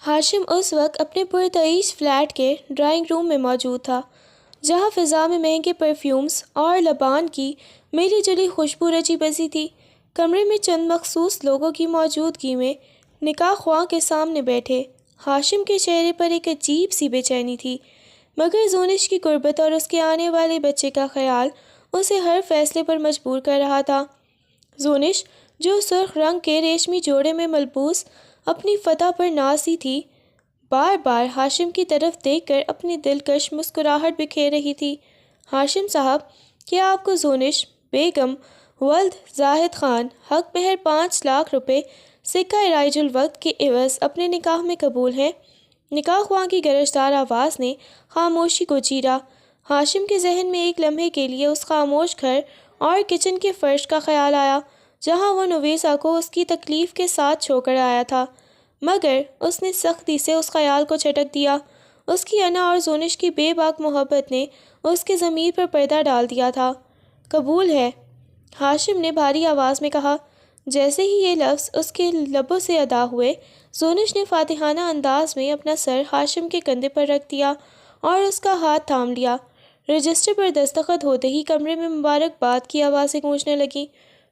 ہاشم اس وقت اپنے پرتعیش فلیٹ کے ڈرائنگ روم میں موجود تھا، جہاں فضا میں مہنگے پرفیومز اور لبان کی ملی جلی خوشبو رچی بسی تھی۔ کمرے میں چند مخصوص لوگوں کی موجودگی میں نکاح خواں کے سامنے بیٹھے ہاشم کے چہرے پر ایک عجیب سی بے چینی تھی، مگر زونش کی غربت اور اس کے آنے والے بچے کا خیال اسے ہر فیصلے پر مجبور کر رہا تھا۔ زونش، جو سرخ رنگ کے ریشمی جوڑے میں ملبوس اپنی فتح پر نازی تھی، بار بار ہاشم کی طرف دیکھ کر اپنی دلکش مسکراہٹ بکھیر رہی تھی۔ ہاشم صاحب، کیا آپ کو زونش بیگم ولد زاہد خان حق مہر 5 لاکھ روپے سکہ رائج الوقت کے عوض اپنے نکاح میں قبول ہیں؟ نکاح خواں کی گرجدار آواز نے خاموشی کو چیرا۔ ہاشم کے ذہن میں ایک لمحے کے لیے اس خاموش گھر اور کچن کے فرش کا خیال آیا جہاں وہ نویسہ کو اس کی تکلیف کے ساتھ چھوڑ کر آیا تھا، مگر اس نے سختی سے اس خیال کو جھٹک دیا۔ اس کی انا اور زونش کی بے باک محبت نے اس کے ضمیر پر پردہ ڈال دیا تھا۔ قبول ہے، ہاشم نے بھاری آواز میں کہا۔ جیسے ہی یہ لفظ اس کے لبوں سے ادا ہوئے، زونش نے فاتحانہ انداز میں اپنا سر ہاشم کے کندھے پر رکھ دیا اور اس کا ہاتھ تھام لیا۔ رجسٹر پر دستخط ہوتے ہی کمرے میں مبارکباد کی آوازیں گونجنے لگیں،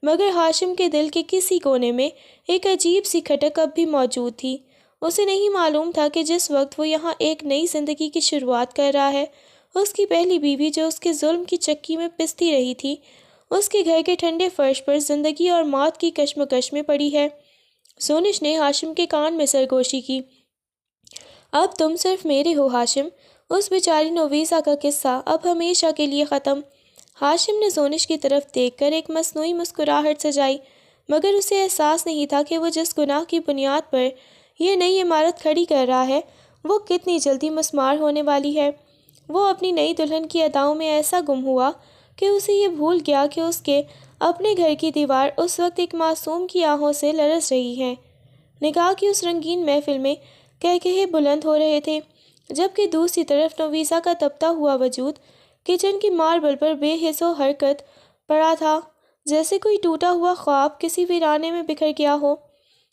مگر ہاشم کے دل کے کسی کونے میں ایک عجیب سی کھٹک اب بھی موجود تھی۔ اسے نہیں معلوم تھا کہ جس وقت وہ یہاں ایک نئی زندگی کی شروعات کر رہا ہے، اس کی پہلی بیوی جو اس کے ظلم کی چکی میں پستی رہی تھی، اس کے گھر کے ٹھنڈے فرش پر زندگی اور موت کی کشمکش میں پڑی ہے۔ زونش نے ہاشم کے کان میں سرگوشی کی۔ اب تم صرف میرے ہو ہاشم، اس بیچاری نویسہ کا قصہ اب ہمیشہ کے لیے ختم۔ ہاشم نے زونش کی طرف دیکھ کر ایک مصنوعی مسکراہٹ سجائی، مگر اسے احساس نہیں تھا کہ وہ جس گناہ کی بنیاد پر یہ نئی عمارت کھڑی کر رہا ہے، وہ کتنی جلدی مسمار ہونے والی ہے۔ وہ اپنی نئی دلہن کی اداؤں میں ایسا گم ہوا کہ اسے یہ بھول گیا کہ اس کے اپنے گھر کی دیوار اس وقت ایک معصوم کی آہوں سے لرز رہی ہے۔ نکاح کی اس رنگین محفل میں قہقہے بلند ہو رہے تھے، جبکہ دوسری طرف نویسہ کا تپتا ہوا وجود کچن کی ماربل پر بے حس و حرکت پڑا تھا، جیسے کوئی ٹوٹا ہوا خواب کسی ویرانے میں بکھر گیا ہو۔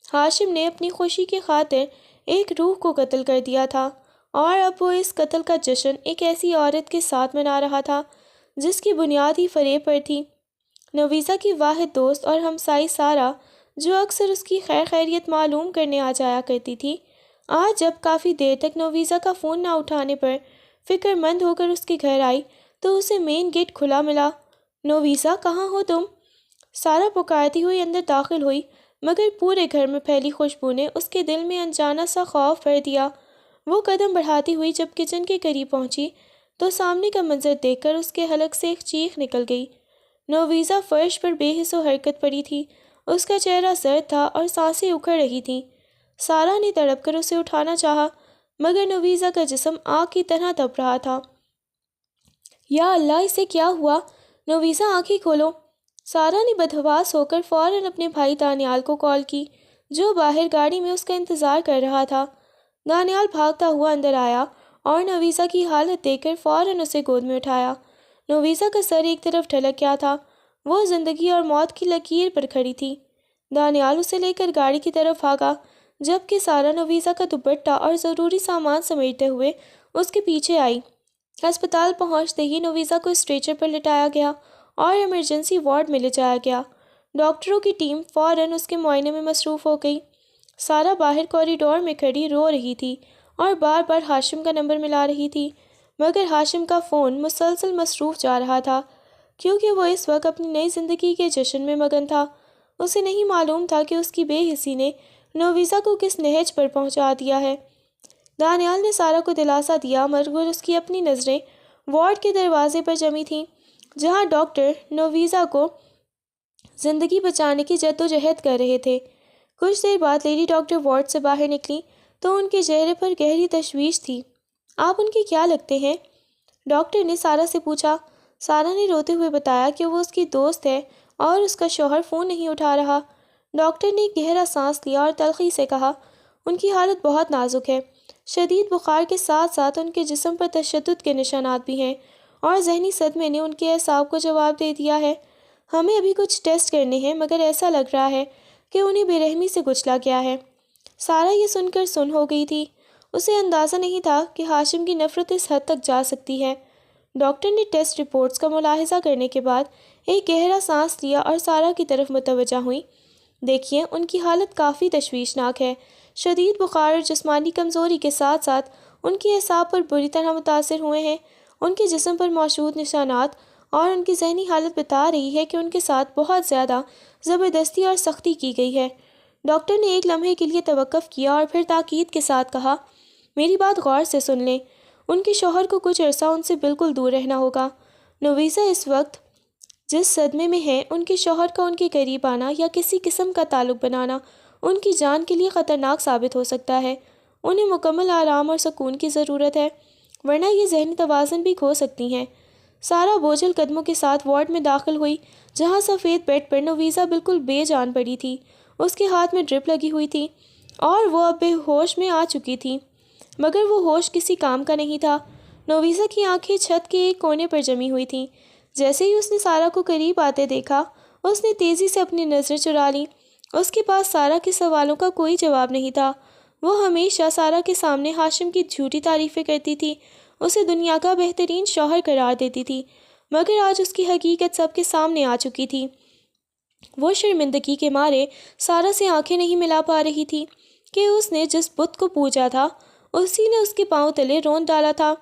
ہاشم نے اپنی خوشی کی خاطر ایک روح کو قتل کر دیا تھا، اور اب وہ اس قتل کا جشن ایک ایسی عورت کے ساتھ منا رہا تھا جس کی بنیاد ہی فریب پر تھی۔ نویسہ کی واحد دوست اور ہمسائی سارہ، جو اکثر اس کی خیر خیریت معلوم کرنے آ جایا کرتی تھی، آج جب کافی دیر تک نویسہ کا فون نہ اٹھانے پر فکر مند ہو کر اس کے گھر آئی تو اسے مین گیٹ کھلا ملا۔ نویسہ، کہاں ہو تم؟ سارہ پکارتی ہوئی اندر داخل ہوئی، مگر پورے گھر میں پھیلی خوشبو نے اس کے دل میں انجانا سا خوف بھر دیا۔ وہ قدم بڑھاتی ہوئی جب کچن کے قریب پہنچی تو سامنے کا منظر دیکھ کر اس کے حلق سے ایک چیخ نکل گئی۔ نویسہ فرش پر بے حس و حرکت پڑی تھی، اس کا چہرہ زرد تھا اور سانسیں اکھڑ رہی تھیں۔ سارہ نے تڑپ کر اسے اٹھانا چاہا، مگر نویسہ کا جسم آگ کی طرح تپ رہا تھا۔ یا اللہ، اسے کیا ہوا؟ نویسہ، آنکھیں کھولو۔ سارہ نے بدحواس ہو کر فوراً اپنے بھائی دانیال کو کال کی، جو باہر گاڑی میں اس کا انتظار کر رہا تھا۔ دانیال بھاگتا ہوا اندر آیا اور نویسہ کی حالت دیکھ کر فوراً اسے گود میں اٹھایا۔ نویسہ کا سر ایک طرف ڈھلک گیا تھا، وہ زندگی اور موت کی لکیر پر کھڑی تھی۔ دانیال اسے لے کر گاڑی کی طرف بھاگا، جبکہ سارہ نویسہ کا دوپٹہ اور ضروری سامان سمیٹتے ہوئے اس کے پیچھے آئی۔ ہسپتال پہنچتے ہی نویسہ کو اسٹریچر پر لٹایا گیا اور ایمرجنسی وارڈ میں لے جایا گیا۔ ڈاکٹروں کی ٹیم فوراً اس کے معائنے میں مصروف ہو گئی۔ سارہ باہر کوریڈور میں کھڑی رو رہی تھی اور بار بار ہاشم کا نمبر ملا رہی تھی، مگر ہاشم کا فون مسلسل مصروف جا رہا تھا، کیونکہ وہ اس وقت اپنی نئی زندگی کے جشن میں مگن تھا۔ اسے نہیں معلوم تھا کہ اس کی بے حسی نے نویسہ کو کس نہج پر پہنچا دیا ہے۔ دانیال نے سارہ کو دلاسا دیا، مگر اس کی اپنی نظریں وارڈ کے دروازے پر جمی تھیں، جہاں ڈاکٹر نویسہ کو زندگی بچانے کی جدوجہد کر رہے تھے۔ کچھ دیر بعد لیڈی ڈاکٹر وارڈ سے باہر نکلی تو ان کے چہرے پر گہری تشویش تھی۔ آپ ان کے کیا لگتے ہیں؟ ڈاکٹر نے سارہ سے پوچھا۔ سارہ نے روتے ہوئے بتایا کہ وہ اس کی دوست ہے اور اس کا شوہر فون نہیں اٹھا رہا۔ ڈاکٹر نے ایک گہرا سانس لیا اور تلخی سے کہا، ان کی حالت بہت نازک ہے، شدید بخار کے ساتھ ساتھ ان کے جسم پر تشدد کے نشانات بھی ہیں، اور ذہنی صدمے نے ان کے اعصاب کو جواب دے دیا ہے۔ ہمیں ابھی کچھ ٹیسٹ کرنے ہیں، مگر ایسا لگ رہا ہے کہ انہیں بے رحمی سے کچلا گیا ہے۔ سارا یہ سن کر سن ہو گئی تھی۔ اسے اندازہ نہیں تھا کہ ہاشم کی نفرت اس حد تک جا سکتی ہے۔ ڈاکٹر نے ٹیسٹ رپورٹس کا ملاحظہ کرنے کے بعد ایک گہرا سانس لیا اور سارا کی طرف متوجہ ہوئی۔ دیکھیے، ان کی حالت کافی تشویشناک ہے۔ شدید بخار اور جسمانی کمزوری کے ساتھ ساتھ ان کی اعصاب پر بری طرح متاثر ہوئے ہیں۔ ان کے جسم پر موجود نشانات اور ان کی ذہنی حالت بتا رہی ہے کہ ان کے ساتھ بہت زیادہ زبردستی اور سختی کی گئی ہے۔ ڈاکٹر نے ایک لمحے کے لیے توقف کیا اور پھر تاکید کے ساتھ کہا، میری بات غور سے سن لیں۔ ان کے شوہر کو کچھ عرصہ ان سے بالکل دور رہنا ہوگا۔ نویسہ اس وقت جس صدمے میں ہے، ان کے شوہر کا ان کے قریب آنا یا کسی قسم کا تعلق بنانا ان کی جان کے لیے خطرناک ثابت ہو سکتا ہے۔ انہیں مکمل آرام اور سکون کی ضرورت ہے، ورنہ یہ ذہنی توازن بھی کھو سکتی ہیں۔ سارا بوجھل قدموں کے ساتھ وارڈ میں داخل ہوئی، جہاں سفید بیڈ پر نویسہ بالکل بے جان پڑی تھی۔ اس کے ہاتھ میں ڈرپ لگی ہوئی تھی اور وہ اب بے ہوش میں آ چکی تھی، مگر وہ ہوش کسی کام کا نہیں تھا۔ نویسہ کی آنکھیں چھت کے ایک کونے پر جمی ہوئی تھیں۔ جیسے ہی اس نے سارا کو قریب آتے دیکھا، اس نے تیزی سے اپنی نظریں چرا لیں۔ اس کے پاس سارا کے سوالوں کا کوئی جواب نہیں تھا۔ وہ ہمیشہ سارا کے سامنے ہاشم کی جھوٹی تعریفیں کرتی تھی، اسے دنیا کا بہترین شوہر قرار دیتی تھی، مگر آج اس کی حقیقت سب کے سامنے آ چکی تھی۔ وہ شرمندگی کے مارے سارا سے آنکھیں نہیں ملا پا رہی تھی کہ اس نے جس بت کو پوجا تھا، اسی نے اس کے پاؤں تلے رون ڈالا تھا۔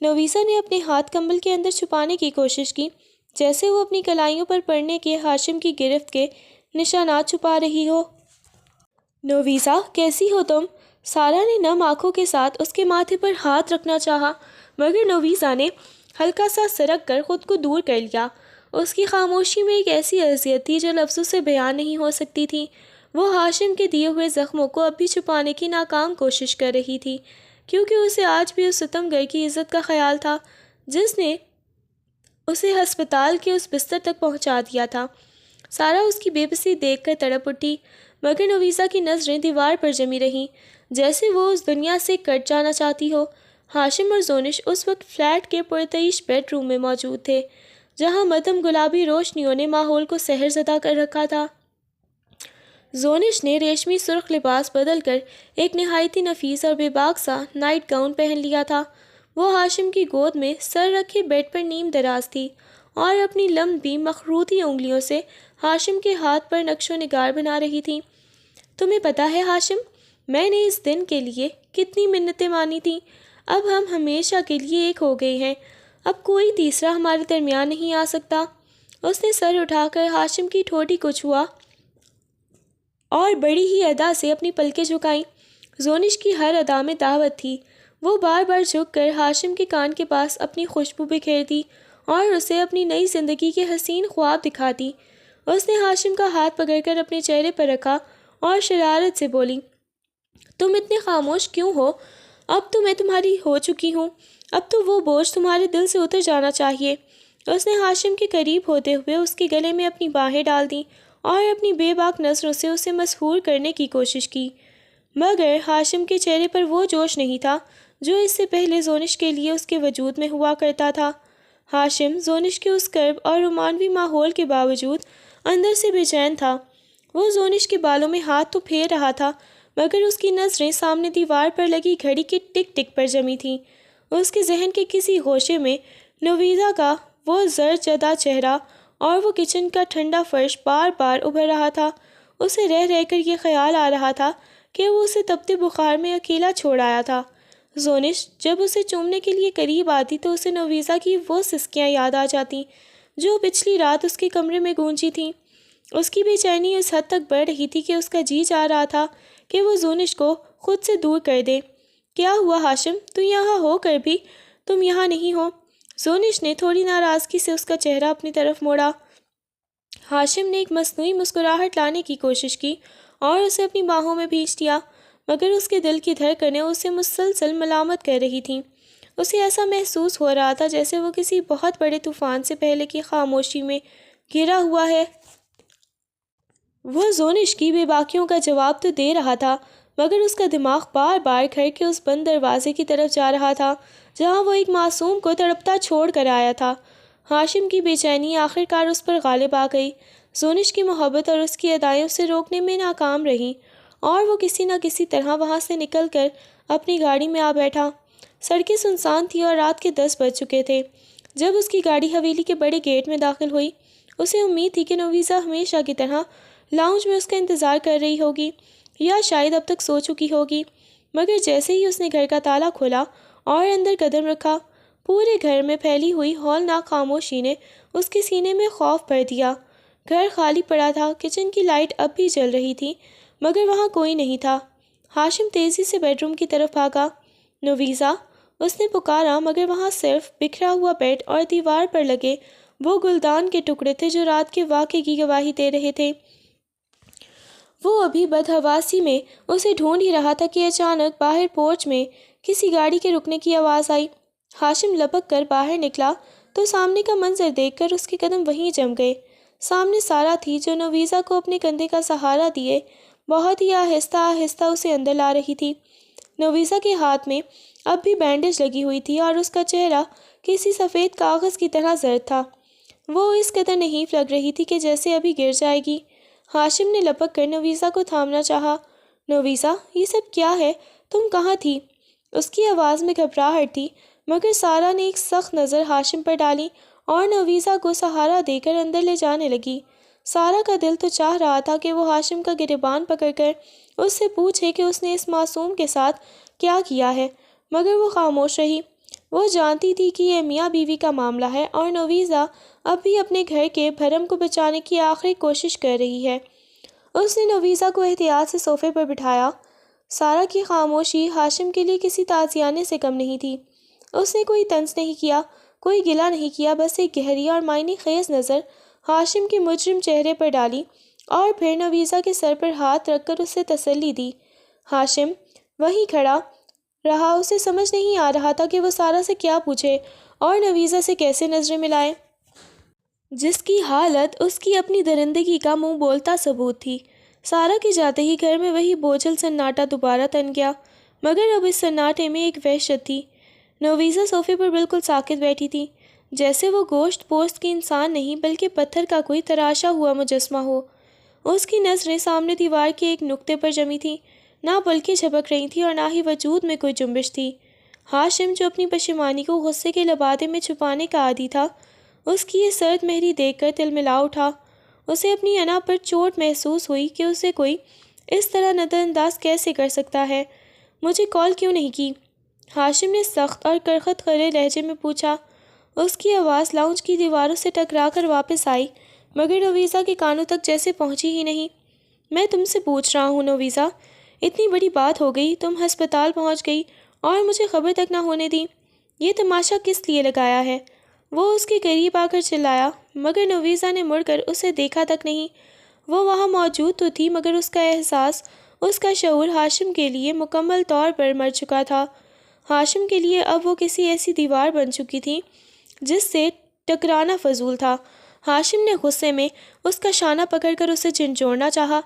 نویسہ نے اپنے ہاتھ کمبل کے اندر چھپانے کی کوشش کی، جیسے وہ اپنی کلائیوں پر پڑنے کے ہاشم کی گرفت کے نشانات چھپا رہی ہو۔ نویسہ، کیسی ہو تم؟ سارا نے نم آنکھوں کے ساتھ اس کے ماتھے پر ہاتھ رکھنا چاہا، مگر نویسہ نے ہلکا سا سرک کر خود کو دور کر لیا۔ اس کی خاموشی میں ایک ایسی اذیت تھی جو لفظوں سے بیان نہیں ہو سکتی تھی۔ وہ ہاشم کے دیے ہوئے زخموں کو اب بھی چھپانے کی ناکام کوشش کر رہی تھی، کیونکہ اسے آج بھی اس ستم گر کی عزت کا خیال تھا جس نے اسے ہسپتال کے اس بستر تک پہنچا دیا تھا۔ سارا اس کی بے بسی دیکھ کر تڑپ اٹھی، مگر نویسہ کی نظریں دیوار پر جمی رہیں، جیسے وہ اس دنیا سے کٹ جانا چاہتی ہو۔ ہاشم اور زونش اس وقت فلیٹ کے پرتعیش بیڈ روم میں موجود تھے، جہاں مدھم گلابی روشنیوں نے ماحول کو سحر زدہ کر رکھا تھا۔ زونش نے ریشمی سرخ لباس بدل کر ایک نہایتی نفیس اور بے باک سا نائٹ گاؤن پہن لیا تھا۔ وہ ہاشم کی گود میں سر رکھے بیڈ پر نیم دراز تھی اور اپنی لمبی مخروطی انگلیوں سے ہاشم کے ہاتھ پر نقش و نگار بنا رہی تھی۔ تمہیں پتہ ہے ہاشم، میں نے اس دن کے لیے کتنی منتیں مانی تھیں۔ اب ہم ہمیشہ کے لیے ایک ہو گئے ہیں، اب کوئی تیسرا ہمارے درمیان نہیں آ سکتا۔ اس نے سر اٹھا کر ہاشم کی ٹھوڑی کو چھوا اور بڑی ہی ادا سے اپنی پلکیں جھکائیں۔ زونش کی ہر ادا میں دعوت تھی۔ وہ بار بار جھک کر ہاشم کے کان کے پاس اپنی خوشبو بکھیرتی اور اسے اپنی نئی زندگی کے حسین خواب دکھاتی۔ اس نے ہاشم کا ہاتھ پکڑ کر اپنے چہرے پر رکھا اور شرارت سے بولی، تم اتنے خاموش کیوں ہو؟ اب تو میں تمہاری ہو چکی ہوں، اب تو وہ بوجھ تمہارے دل سے اتر جانا چاہیے۔ اس نے ہاشم کے قریب ہوتے ہوئے اس کے گلے میں اپنی باہیں ڈال دیں اور اپنی بے باک نظروں سے اسے مسحور کرنے کی کوشش کی، مگر ہاشم کے چہرے پر وہ جوش نہیں تھا جو اس سے پہلے زونش کے لیے اس کے وجود میں ہوا کرتا تھا۔ ہاشم زونش کے اس کرب اور رومانوی ماحول کے باوجود اندر سے بے چین تھا۔ وہ زونش کے بالوں میں ہاتھ تو پھیر رہا تھا، مگر اس کی نظریں سامنے دیوار پر لگی گھڑی کے ٹک ٹک پر جمی تھیں۔ اس کے ذہن کے کسی گوشے میں نویسہ کا وہ زرد زدہ چہرہ اور وہ کچن کا ٹھنڈا فرش بار بار ابھر رہا تھا۔ اسے رہ رہ کر یہ خیال آ رہا تھا کہ وہ اسے تپتے بخار میں اکیلا چھوڑ آیا تھا۔ زونش جب اسے چومنے کے لیے قریب آتی تو اسے نویسہ کی وہ سسکیاں یاد آ جاتیں جو پچھلی رات اس کے کمرے میں گونجی تھیں۔ اس کی بے چینی اس حد تک بڑھ رہی تھی کہ اس کا جی چاہ رہا تھا کہ وہ زونش کو خود سے دور کر دے۔ کیا ہوا ہاشم، تو یہاں ہو کر بھی تم یہاں نہیں ہو؟ زونش نے تھوڑی ناراضگی سے اس کا چہرہ اپنی طرف موڑا۔ ہاشم نے ایک مصنوعی مسکراہٹ لانے کی کوشش کی اور اسے اپنی باہوں میں بھینچ دیا، مگر اس کے دل کی دھڑکنیں اسے مسلسل ملامت کر رہی تھیں۔ اسے ایسا محسوس ہو رہا تھا جیسے وہ کسی بہت بڑے طوفان سے پہلے کی خاموشی میں گھرا ہوا ہے۔ وہ زونش کی بے باکیوں کا جواب تو دے رہا تھا، مگر اس کا دماغ بار بار گھر کے اس بند دروازے کی طرف جا رہا تھا جہاں وہ ایک معصوم کو تڑپتا چھوڑ کر آیا تھا۔ ہاشم کی بے چینی آخر کار اس پر غالب آ گئی، زونش کی محبت اور اس کی ادائیں اسے روکنے میں ناکام رہیں، اور وہ کسی نہ کسی طرح وہاں سے نکل کر اپنی گاڑی میں آ بیٹھا۔ سڑکیں سنسان تھیں اور رات کے 10 بج چکے تھے۔ جب اس کی گاڑی حویلی کے بڑے گیٹ میں داخل ہوئی، اسے امید تھی کہ نویزا ہمیشہ کی طرح لاؤنج میں اس کا انتظار کر رہی ہوگی یا شاید اب تک سو چکی ہوگی، مگر جیسے ہی اس نے گھر کا تالا کھولا اور اندر قدم رکھا، پورے گھر میں پھیلی ہوئی ہولناک خاموشی نے اس کے سینے میں خوف بھر دیا۔ گھر خالی پڑا تھا، کچن کی لائٹ اب بھی جل رہی تھی مگر وہاں کوئی نہیں تھا۔ ہاشم تیزی سے بیڈ روم کی طرف بھاگا۔ نویزا، اس نے پکارا، مگر وہاں صرف بکھرا ہوا بیڈ اور دیوار پر لگے وہ گلدان کے ٹکڑے تھے جو رات کے واقعے کی گواہی دے رہے تھے۔ وہ ابھی بدحواسی میں اسے ڈھونڈ ہی رہا تھا کہ اچانک باہر پورچ میں کسی گاڑی کے رکنے کی آواز آئی۔ ہاشم لپک کر باہر نکلا تو سامنے کا منظر دیکھ کر اس کے قدم وہیں جم گئے۔ سامنے سارا تھی جو نویزا کو اپنے کندھے کا سہارا دیے بہت ہی آہستہ آہستہ اسے اندر لا رہی تھی۔ نویزا کے ہاتھ میں اب بھی بینڈیج لگی ہوئی تھی اور اس کا چہرہ کسی سفید کاغذ کی طرح زرد تھا۔ وہ اس قدر نحیف لگ رہی تھی کہ جیسے ابھی گر جائے گی۔ ہاشم نے لپک کر نویزا کو تھامنا چاہا۔ نویزا، یہ سب کیا ہے؟ تم کہاں تھی؟ اس کی آواز میں گھبراہٹ تھی، مگر سارا نے ایک سخت نظر ہاشم پر ڈالی اور نویزا کو سہارا دے کر اندر لے جانے لگی۔ سارا کا دل تو چاہ رہا تھا کہ وہ ہاشم کا گریبان پکڑ کر اس سے پوچھے کہ اس نے اس معصوم کے ساتھ کیا کیا ہے، مگر وہ خاموش رہی۔ وہ جانتی تھی کہ یہ میاں بیوی کا معاملہ ہے اور نویزا اب بھی اپنے گھر کے بھرم کو بچانے کی آخری کوشش کر رہی ہے۔ اس نے نویزا کو احتیاط سے صوفے پر بٹھایا۔ سارا کی خاموشی ہاشم کے لیے کسی تازیانے سے کم نہیں تھی۔ اس نے کوئی طنز نہیں کیا، کوئی گلہ نہیں کیا، بس ایک گہری اور معنی خیز نظر ہاشم کے مجرم چہرے پر ڈالی اور پھر نویزا کے سر پر ہاتھ رکھ کر اسے تسلی دی۔ ہاشم وہیں کھڑا رہا، اسے سمجھ نہیں آ رہا تھا کہ وہ سارا سے کیا پوچھے اور نویزا سے کیسے نظریں ملائے، جس کی حالت اس کی اپنی درندگی کا منہ بولتا ثبوت تھی۔ سارا کے جاتے ہی گھر میں وہی بوجھل سناٹا دوبارہ تن گیا، مگر اب اس سناٹے میں ایک وحشت تھی۔ نویزا صوفے پر بالکل ساکت بیٹھی تھی، جیسے وہ گوشت پوست کی انسان نہیں بلکہ پتھر کا کوئی تراشا ہوا مجسمہ ہو۔ اس کی نظریں سامنے دیوار کے ایک نقطے پر جمی تھیں، نہ پلکیں جھپک رہی تھیں اور نہ ہی وجود میں کوئی جنبش تھی۔ ہاشم، جو اپنی پشیمانی کو غصے کے لبادے میں چھپانے کا عادی تھا، اس کی یہ سرد مہری دیکھ کر تلملا اٹھا۔ اسے اپنی انا پر چوٹ محسوس ہوئی کہ اسے کوئی اس طرح نظر انداز کیسے کر سکتا ہے۔ مجھے کال کیوں نہیں کی؟ ہاشم نے سخت اور کرخت کرے لہجے میں پوچھا۔ اس کی آواز لاؤنج کی دیواروں سے ٹکرا کر واپس آئی، مگر نویزا کے کانوں تک جیسے پہنچی ہی نہیں۔ میں تم سے پوچھ رہا ہوں نویزا، اتنی بڑی بات ہو گئی، تم ہسپتال پہنچ گئی اور مجھے خبر تک نہ ہونے دی۔ یہ تماشا کس لیے لگایا ہے؟ وہ اس کے قریب آ کر چلایا، مگر نویزا نے مڑ کر اسے دیکھا تک نہیں۔ وہ وہاں موجود تو تھی، مگر اس کا احساس، اس کا شعور ہاشم کے لیے مکمل طور پر مر چکا تھا۔ ہاشم کے لیے اب وہ کسی ایسی دیوار بن چکی تھی جس سے ٹکرانا فضول تھا۔ ہاشم نے غصے میں اس کا شانہ پکڑ کر اسے جھنجھوڑنا چاہا۔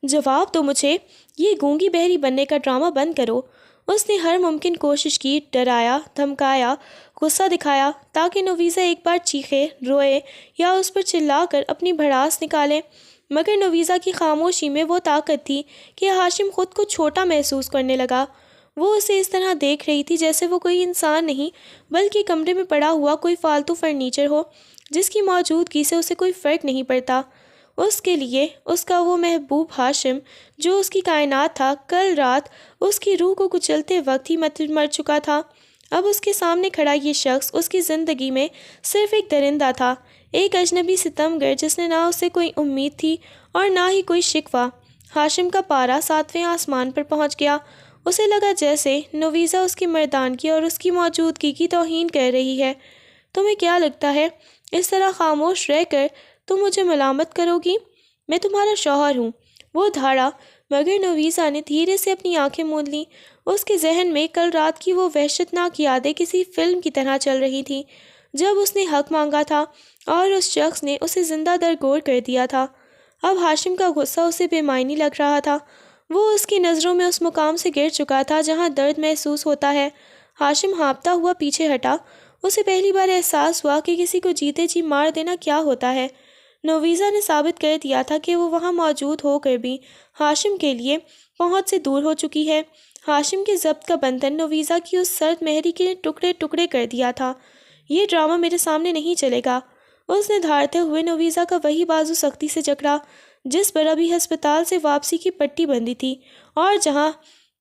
جواب دو مجھے، یہ گونگی بہری بننے کا ڈرامہ بند کرو۔ اس نے ہر ممکن کوشش کی، ڈرایا، دھمکایا، غصہ دکھایا تاکہ نویزا ایک بار چیخے، روئے یا اس پر چلا کر اپنی بھڑاس نکالے، مگر نویزا کی خاموشی میں وہ طاقت تھی کہ ہاشم خود کو چھوٹا محسوس کرنے لگا۔ وہ اسے اس طرح دیکھ رہی تھی جیسے وہ کوئی انسان نہیں بلکہ کمرے میں پڑا ہوا کوئی فالتو فرنیچر ہو جس کی موجودگی سے اسے کوئی فرق نہیں پڑتا۔ اس کے لیے اس کا وہ محبوب ہاشم جو اس کی کائنات تھا، کل رات اس کی روح کو کچلتے وقت ہی مر چکا تھا۔ اب اس کے سامنے کھڑا یہ شخص اس کی زندگی میں صرف ایک درندہ تھا، ایک اجنبی ستمگر جس نے نہ اسے کوئی امید تھی اور نہ ہی کوئی شکوہ۔ ہاشم کا پارا 7ویں آسمان پر پہنچ گیا۔ اسے لگا جیسے نویزا اس کی مردانگی اور اس کی موجودگی کی توہین کر رہی ہے۔ تمہیں کیا لگتا ہے اس طرح خاموش رہ کر تم مجھے ملامت کرو گی؟ میں تمہارا شوہر ہوں، وہ دھاڑا، مگر نویزا نے دھیرے سے اپنی آنکھیں موند لیں۔ اس کے ذہن میں کل رات کی وہ وحشتناک یادیں کسی فلم کی طرح چل رہی تھیں، جب اس نے حق مانگا تھا اور اس شخص نے اسے زندہ درگور کر دیا تھا۔ اب ہاشم کا غصہ اسے بے معنی لگ رہا تھا۔ وہ اس کی نظروں میں اس مقام سے گر چکا تھا جہاں درد محسوس ہوتا ہے۔ ہاشم ہانپتا ہوا پیچھے ہٹا۔ اسے پہلی بار احساس ہوا کہ کسی کو جیتے جی مار دینا کیا ہوتا ہے۔ نویزا نے ثابت کر دیا تھا کہ وہ وہاں موجود ہو کر بھی ہاشم کے لیے پہنچ سے دور ہو چکی ہے۔ ہاشم کے ضبط کا بندھن نویزا کی اس سرد مہری کے ٹکڑے ٹکڑے کر دیا تھا۔ یہ ڈرامہ میرے سامنے نہیں چلے گا۔ اس نے دھاڑتے ہوئے نویزا کا وہی بازو سختی سے جکڑا جس پر ابھی ہسپتال سے واپسی کی پٹی بندھی تھی اور جہاں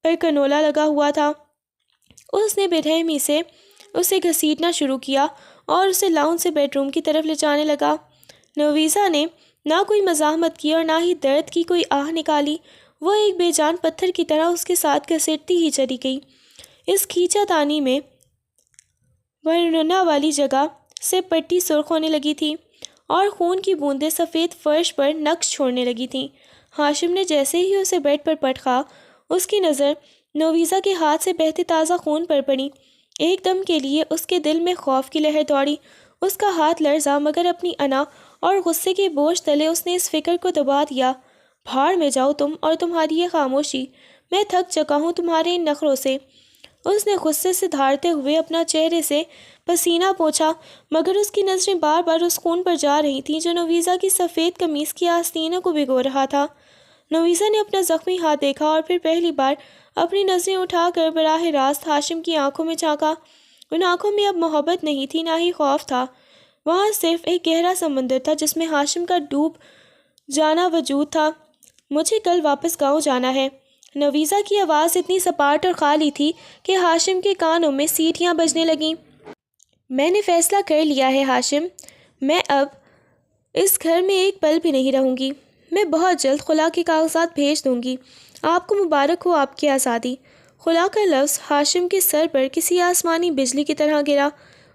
پر کنولا لگا ہوا تھا۔ اس نے بے رحمی سے اسے گھسیٹنا شروع کیا اور اسے لاؤن سے بیڈ روم کی طرف لے جانے لگا۔ نویزا نے نہ کوئی مزاحمت کی اور نہ ہی درد کی کوئی آہ نکالی۔ وہ ایک بے جان پتھر کی طرح اس کے ساتھ گھسیٹتی ہی چلی گئی۔ اس کھینچا تانی میں ورننا والی جگہ سے پٹی سرخ ہونے لگی تھی اور خون کی بوندیں سفید فرش پر نقش چھوڑنے لگی تھیں۔ ہاشم نے جیسے ہی اسے بیڈ پر پٹکا، اس کی نظر نویزا کے ہاتھ سے بہتے تازہ خون پر پڑی۔ ایک دم کے لیے اس کے دل میں خوف کی لہر دوڑی۔ اس کا ہاتھ لرزا مگر اپنی انا اور غصے کے بوجھ تلے اس نے اس فکر کو دبا دیا، بھاڑ میں جاؤ تم اور تمہاری یہ خاموشی، میں تھک چکا ہوں تمہارے ان نخروں سے۔ اس نے غصے سے دھاڑتے ہوئے اپنا چہرے سے پسینہ پوچھا مگر اس کی نظریں بار بار اس خون پر جا رہی تھیں جو نویزا کی سفید قمیص کی آستینوں کو بھگو رہا تھا۔ نویزا نے اپنا زخمی ہاتھ دیکھا اور پھر پہلی بار اپنی نظریں اٹھا کر براہ راست ہاشم کی آنکھوں میں جھانکا۔ ان آنکھوں میں اب محبت نہیں تھی نہ ہی خوف تھا، وہاں صرف ایک گہرا سمندر تھا جس میں ہاشم کا ڈوب جانا وجود تھا۔ مجھے کل واپس گاؤں جانا ہے۔ نویزا کی آواز اتنی سپاٹ اور خالی تھی کہ ہاشم کے کانوں میں سیٹیاں بجنے لگیں۔ میں نے فیصلہ کر لیا ہے ہاشم، میں اب اس گھر میں ایک پل بھی نہیں رہوں گی۔ میں بہت جلد خلا کے کاغذات بھیج دوں گی۔ آپ کو مبارک ہو آپ کی آزادی۔ خلا کا لفظ ہاشم کے سر پر کسی آسمانی بجلی کی طرح گرا۔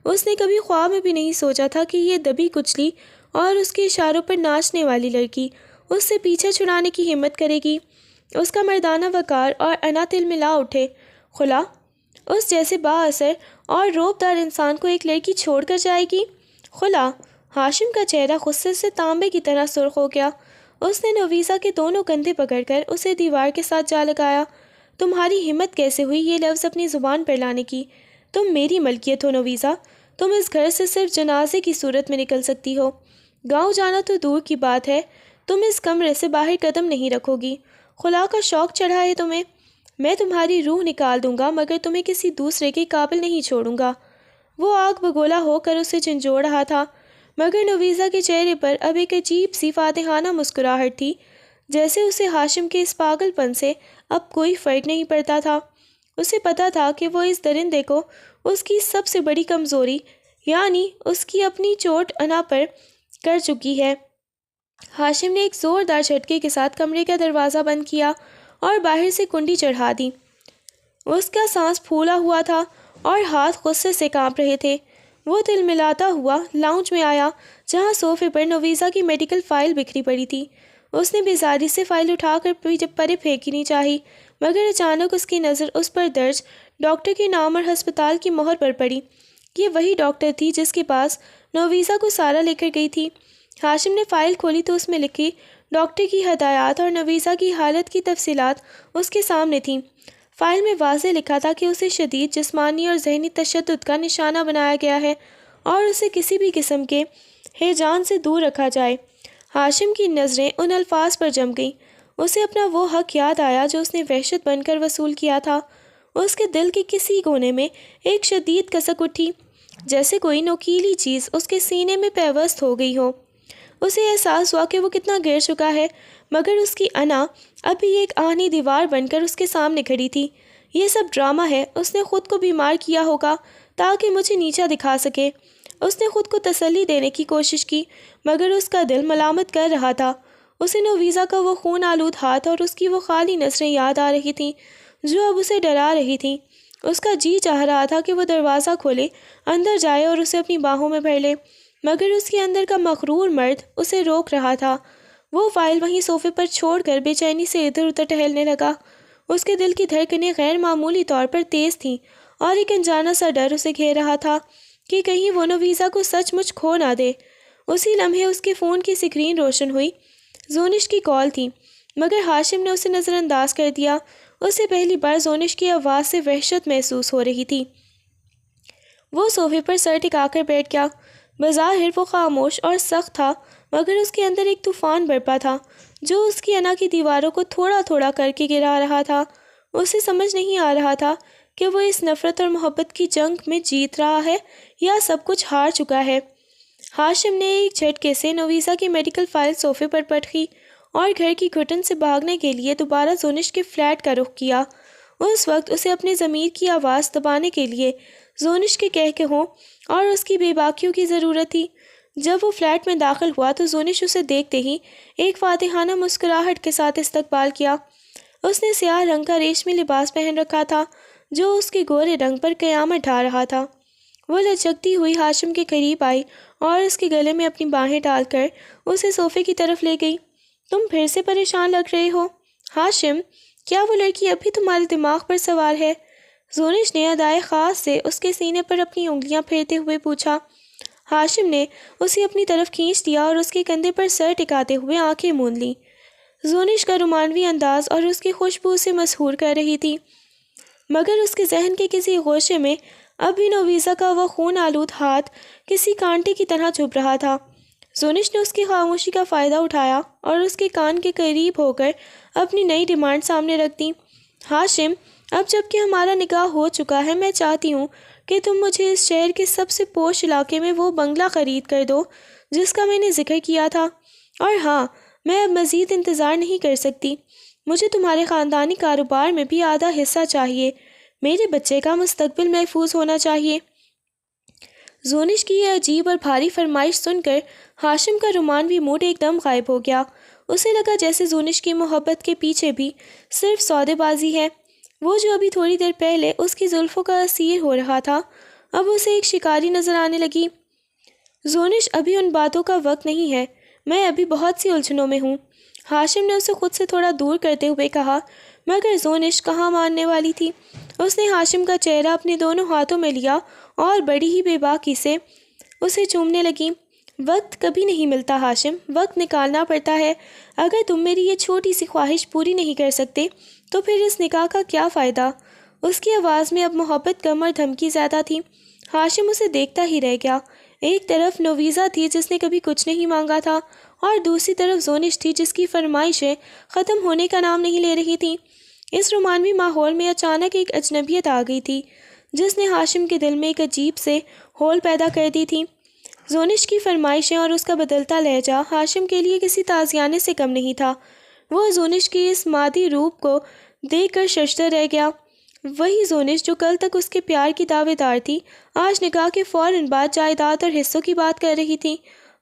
اس نے کبھی خواب میں بھی نہیں سوچا تھا کہ یہ دبی کچلی اور اس کے اشاروں پر ناچنے والی لڑکی اس سے پیچھے چھڑانے کی ہمت کرے گی۔ اس کا مردانہ وقار اور انا تل ملا اٹھے۔ خلا اس جیسے با اثر اور روب دار انسان کو ایک لڑکی چھوڑ کر جائے گی؟ خلا! ہاشم کا چہرہ غصے سے تانبے کی طرح سرخ ہو گیا۔ اس نے نویزا کے دونوں کندھے پکڑ کر اسے دیوار کے ساتھ جا لگایا۔ تمہاری ہمت کیسے ہوئی یہ لفظ اپنی زبان پر لانے کی؟ تم میری ملکیت ہو نویزا، تم اس گھر سے صرف جنازے کی صورت میں نکل سکتی ہو۔ گاؤں جانا تو دور کی بات ہے، تم اس کمرے سے باہر قدم نہیں رکھو گی۔ خلا کا شوق چڑھا ہے تمہیں؟ میں تمہاری روح نکال دوں گا مگر تمہیں کسی دوسرے کے قابل نہیں چھوڑوں گا۔ وہ آگ بگولا ہو کر اسے جھنجھوڑ رہا تھا مگر نویزا کے چہرے پر اب ایک عجیب سی فاتحانہ مسکراہٹ تھی، جیسے اسے ہاشم کے اس پاگل پن سے اب کوئی فرق نہیں پڑتا تھا۔ اسے پتا تھا کہ وہ اس درندے کو اس کی سب سے بڑی کمزوری یعنی اس کی اپنی چوٹ انا پر کر چکی ہے۔ ہاشم نے ایک زوردار جھٹکے کے ساتھ کمرے کا دروازہ بند کیا اور باہر سے کنڈی چڑھا دی۔ اس کا سانس پھولا ہوا تھا اور ہاتھ غصے سے کانپ رہے تھے۔ وہ تل ملاتا ہوا لاؤنج میں آیا جہاں صوفے پر نویزا کی میڈیکل فائل بکھری پڑی تھی۔ اس نے بیزاری سے فائل اٹھا کر پرے پھینکنی چاہی مگر اچانک اس کی نظر اس پر درج ڈاکٹر کے نام اور ہسپتال کی مہر پر پڑی۔ یہ وہی ڈاکٹر تھی جس کے پاس نویزا کو سارا لے کر گئی تھی۔ ہاشم نے فائل کھولی تو اس میں لکھی ڈاکٹر کی ہدایات اور نویزا کی حالت کی تفصیلات اس کے سامنے تھیں۔ فائل میں واضح لکھا تھا کہ اسے شدید جسمانی اور ذہنی تشدد کا نشانہ بنایا گیا ہے اور اسے کسی بھی قسم کے ہیجان سے دور رکھا جائے۔ ہاشم کی نظریں ان الفاظ پر جم گئیں۔ اسے اپنا وہ حق یاد آیا جو اس نے وحشت بن کر وصول کیا تھا۔ اس کے دل کے کسی کونے میں ایک شدید کسک اٹھی، جیسے کوئی نوکیلی چیز اس کے سینے میں پیوست ہو گئی ہو۔ اسے احساس ہوا کہ وہ کتنا گر چکا ہے مگر اس کی انا ابھی ایک آہنی دیوار بن کر اس کے سامنے کھڑی تھی۔ یہ سب ڈرامہ ہے، اس نے خود کو بیمار کیا ہوگا تاکہ مجھے نیچا دکھا سکے۔ اس نے خود کو تسلی دینے کی کوشش کی مگر اس کا دل ملامت کر رہا تھا۔ اسے نویزا کا وہ خون آلود ہاتھ اور اس کی وہ خالی نظریں یاد آ رہی تھیں جو اب اسے ڈرا رہی تھیں۔ اس کا جی چاہ رہا تھا کہ وہ دروازہ کھولے، اندر جائے اور اسے اپنی باہوں میں بھر لے مگر اس کے اندر کا مغرور مرد اسے روک رہا تھا۔ وہ فائل وہیں صوفے پر چھوڑ کر بے چینی سے ادھر ادھر ٹہلنے لگا۔ اس کے دل کی دھڑکنیں غیر معمولی طور پر تیز تھیں اور ایک انجانا سا ڈر اسے گھیر رہا تھا کہ کہیں وہ نویزا کو سچ مچ کھو نہ دے۔ اسی لمحے اس کے فون کی سکرین روشن ہوئی۔ زونش کی کال تھی مگر ہاشم نے اسے نظر انداز کر دیا۔ اسے پہلی بار زونش کی آواز سے وحشت محسوس ہو رہی تھی۔ وہ صوفے پر سر ٹکا کر بیٹھ گیا۔ بظاہر وہ خاموش اور سخت تھا مگر اس کے اندر ایک طوفان برپا تھا جو اس کی انا کی دیواروں کو تھوڑا تھوڑا کر کے گرا رہا تھا۔ اسے سمجھ نہیں آ رہا تھا کہ وہ اس نفرت اور محبت کی جنگ میں جیت رہا ہے یا سب کچھ ہار چکا ہے۔ ہاشم نے ایک جھٹکے سے نویسا کی میڈیکل فائل صوفے پر پٹکی اور گھر کی گھٹن سے بھاگنے کے لیے دوبارہ زونش کے فلیٹ کا رخ کیا۔ اس وقت اسے اپنے ضمیر کی آواز دبانے کے لیے زونش کے کہکہوں اور اس کی بے باکیوں کی ضرورت تھی۔ جب وہ فلیٹ میں داخل ہوا تو زونش اسے دیکھتے ہی ایک فاتحانہ مسکراہٹ کے ساتھ استقبال کیا۔ اس نے سیاہ رنگ کا ریشمی لباس پہن رکھا تھا جو اس کے گورے رنگ پر قیامت ڈھا رہا تھا۔ وہ لچکتی ہوئی ہاشم کے قریب آئی اور اس کے گلے میں اپنی باہیں ڈال کر اسے صوفے کی طرف لے گئی۔ تم پھر سے پریشان لگ رہے ہو ہاشم، کیا وہ لڑکی اب بھی تمہارے دماغ پر سوار ہے؟ زونش نے ادائے خاص سے اس کے سینے پر اپنی انگلیاں پھیرتے ہوئے پوچھا۔ ہاشم نے اسے اپنی طرف کھینچ دیا اور اس کے کندھے پر سر ٹکاتے ہوئے آنکھیں موند لیں۔ زونش کا رومانوی انداز اور اس کی خوشبو سے مسحور کر رہی تھی، مگر اس کے ذہن کے کسی گوشے میں اب بھی نویسا کا وہ خون آلود ہاتھ کسی کانٹے کی طرح چبھ رہا تھا۔ زونش نے اس کی خاموشی کا فائدہ اٹھایا اور اس کے کان کے قریب ہو کر اپنی نئی ڈیمانڈ سامنے رکھ دی۔ ہاشم، اب جب کہ ہمارا نکاح ہو چکا ہے، میں چاہتی ہوں کہ تم مجھے اس شہر کے سب سے پوش علاقے میں وہ بنگلہ خرید کر دو جس کا میں نے ذکر کیا تھا۔ اور ہاں، میں اب مزید انتظار نہیں کر سکتی، مجھے تمہارے خاندانی کاروبار میں بھی آدھا حصہ چاہیے، میرے بچے کا مستقبل محفوظ ہونا چاہیے۔ زونش کی یہ عجیب اور بھاری فرمائش سن کر ہاشم کا رومانوی موڈ ایک دم غائب ہو گیا۔ اسے لگا جیسے زونش کی محبت کے پیچھے بھی صرف سودے بازی ہے۔ وہ جو ابھی تھوڑی دیر پہلے اس کی زلفوں کا اسیر ہو رہا تھا، اب اسے ایک شکاری نظر آنے لگی۔ زونش، ابھی ان باتوں کا وقت نہیں ہے، میں ابھی بہت سی الجھنوں میں ہوں، ہاشم نے اسے خود سے تھوڑا دور کرتے ہوئے کہا۔ مگر زونش کہاں ماننے والی تھی۔ اس نے ہاشم کا چہرہ اپنے دونوں ہاتھوں میں لیا اور بڑی ہی بے باکی سے اسے چومنے لگی۔ وقت کبھی نہیں ملتا ہاشم، وقت نکالنا پڑتا ہے۔ اگر تم میری یہ چھوٹی سی خواہش پوری نہیں کر سکتے تو پھر اس نکاح کا کیا فائدہ؟ اس کی آواز میں اب محبت کم اور دھمکی زیادہ تھی۔ ہاشم اسے دیکھتا ہی رہ گیا۔ ایک طرف نویسا تھی جس نے کبھی کچھ نہیں مانگا تھا، اور دوسری طرف زونش تھی جس کی فرمائشیں ختم ہونے کا نام نہیں لے رہی تھیں۔ اس رومانوی ماحول میں اچانک ایک اجنبیت آ گئی تھی جس نے ہاشم کے دل میں ایک عجیب سے ہول پیدا کر دی تھی۔ زونش کی فرمائشیں اور اس کا بدلتا لہجہ ہاشم کے لیے کسی تازیانے سے کم نہیں تھا۔ وہ زونش کی اس مادی روپ کو دیکھ کر ششدر رہ گیا۔ وہی زونش جو کل تک اس کے پیار کی دعوے دار تھی، آج نکاح کے فوراً بعد جائیداد اور حصوں کی بات کر رہی تھی۔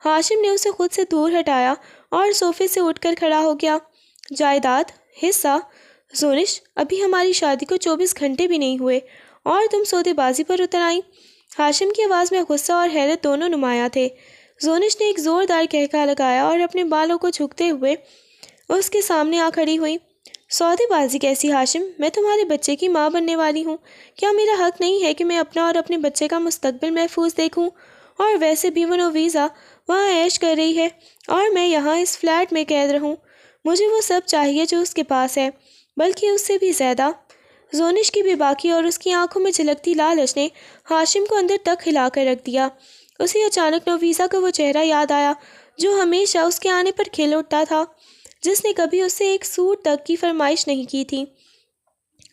ہاشم نے اسے خود سے دور ہٹایا اور صوفے سے اٹھ کر کھڑا ہو گیا۔ جائیداد، حصہ؟ زونش، ابھی ہماری شادی کو 24 گھنٹے بھی نہیں ہوئے اور تم سودے بازی پر اتر آئیں۔ ہاشم کی آواز میں غصہ اور حیرت دونوں نمایاں تھے۔ زونش نے ایک زوردار قہقہہ لگایا اور اپنے بالوں کو جھکتے ہوئے اس کے سامنے آ کھڑی ہوئی۔ سودے بازی کیسی ہاشم؟ میں تمہارے بچے کی ماں بننے والی ہوں، کیا میرا حق نہیں ہے کہ میں اپنا اور اپنے بچے کا مستقبل محفوظ دیکھوں؟ اور ویسے بھی وہ نویسا وہاں عیش کر رہی ہے اور میں یہاں اس فلیٹ میں قید رہوں۔ مجھے وہ سب چاہیے جو اس کے پاس ہے، بلکہ اس سے بھی زیادہ۔ زونش کی بے باکی اور اس کی آنکھوں میں جھلکتی لالچ نے ہاشم کو اندر تک ہلا کر رکھ دیا۔ اسے اچانک نویسا کا وہ چہرہ یاد آیا جو ہمیشہ اس کے آنے پر کھل اٹھتا تھا، جس نے کبھی اس سے ایک سوٹ تک کی فرمائش نہیں کی تھی،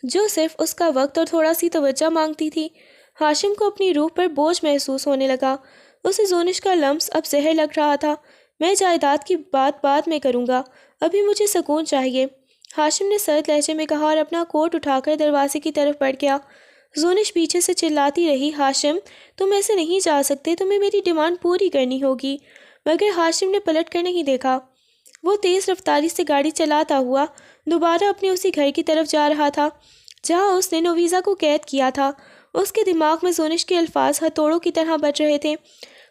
جو صرف اس کا وقت اور تھوڑا سی توجہ مانگتی تھی۔ ہاشم کو اپنی روح پر بوجھ محسوس ہونے لگا۔ اسے زونش کا لمس اب زہر لگ رہا تھا۔ میں جائیداد کی بات بعد میں کروں گا، ابھی مجھے سکون چاہیے، ہاشم نے سرد لہجے میں کہا اور اپنا کوٹ اٹھا کر دروازے کی طرف بڑھ گیا۔ زونش پیچھے سے چلاتی رہی، ہاشم تم ایسے نہیں جا سکتے، تمہیں میری ڈیمانڈ پوری کرنی ہوگی۔ مگر ہاشم نے پلٹ کر نہیں دیکھا۔ وہ تیز رفتاری سے گاڑی چلاتا ہوا دوبارہ اپنے اسی گھر کی طرف جا رہا تھا جہاں اس نے نویسا کو قید کیا تھا۔ اس کے دماغ میں زونش کے الفاظ ہتھوڑوں کی طرح بج رہے تھے۔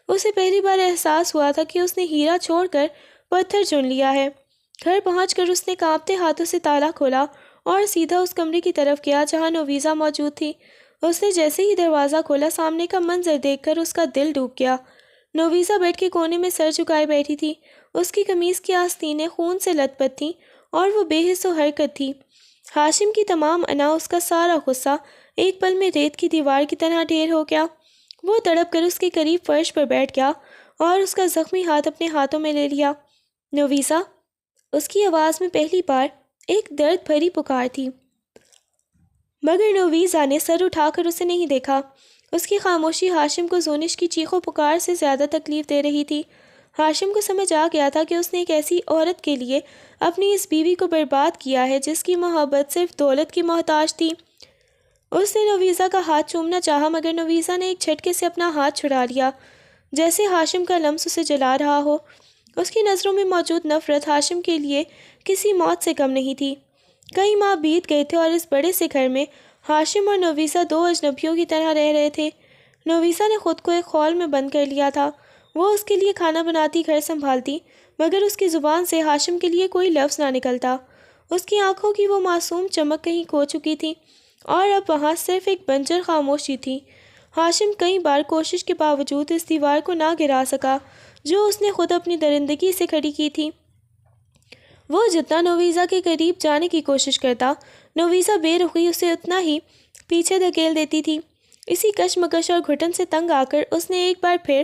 اسے پہلی بار احساس ہوا تھا کہ اس نے ہیرا چھوڑ کر پتھر چن لیا ہے۔ گھر پہنچ کر اس نے کانپتے ہاتھوں سے تالا کھولا اور سیدھا اس کمرے کی طرف گیا جہاں نویسا موجود تھی۔ اس نے جیسے ہی دروازہ کھولا، سامنے کا منظر دیکھ کر اس کا دل ڈوب گیا۔ نویسا بیڈ کے کونے میں سر جھکائے بیٹھی تھی۔ اس کی قمیص کی آستینیں خون سے لت پت تھیں اور وہ بے حس و حرکت تھی۔ ہاشم کی تمام انا، اس کا سارا غصہ ایک پل میں ریت کی دیوار کی طرح ڈھیر ہو گیا۔ وہ تڑپ کر اس کے قریب فرش پر بیٹھ گیا اور اس کا زخمی ہاتھ اپنے ہاتھوں میں لے لیا۔ نویسا، اس کی آواز میں پہلی بار ایک درد بھری پکار تھی، مگر نویسا نے سر اٹھا کر اسے نہیں دیکھا۔ اس کی خاموشی ہاشم کو زونش کی چیخ و پکار سے زیادہ تکلیف دے رہی تھی۔ ہاشم کو سمجھ آ گیا تھا کہ اس نے ایک ایسی عورت کے لیے اپنی اس بیوی کو برباد کیا ہے جس کی محبت صرف دولت کی محتاج تھی۔ اس نے نویسا کا ہاتھ چومنا چاہا، مگر نویسا نے ایک جھٹکے سے اپنا ہاتھ چھڑا لیا، جیسے ہاشم کا لمس اسے جلا رہا ہو۔ اس کی نظروں میں موجود نفرت ہاشم کے لیے کسی موت سے کم نہیں تھی۔ کئی ماہ بیت گئے تھے اور اس بڑے سے گھر میں ہاشم اور نویسا دو اجنبیوں کی طرح رہ رہے تھے۔ نویسا نے خود کو ایک خول میں بند کر لیا تھا۔ وہ اس کے لیے کھانا بناتی، گھر سنبھالتی، مگر اس کی زبان سے ہاشم کے لیے کوئی لفظ نہ نکلتا۔ اس کی آنکھوں کی وہ معصوم چمک کہیں کھو چکی تھی اور اب وہاں صرف ایک بنجر خاموشی تھی۔ ہاشم کئی بار کوشش کے باوجود اس دیوار کو نہ گرا سکا جو اس نے خود اپنی درندگی سے کھڑی کی تھی۔ وہ جتنا نویسا کے قریب جانے کی کوشش کرتا، نویسا بے رخی اسے اتنا ہی پیچھے دھکیل دیتی تھی۔ اسی کشمکش اور گھٹن سے تنگ آ کر اس نے ایک بار پھر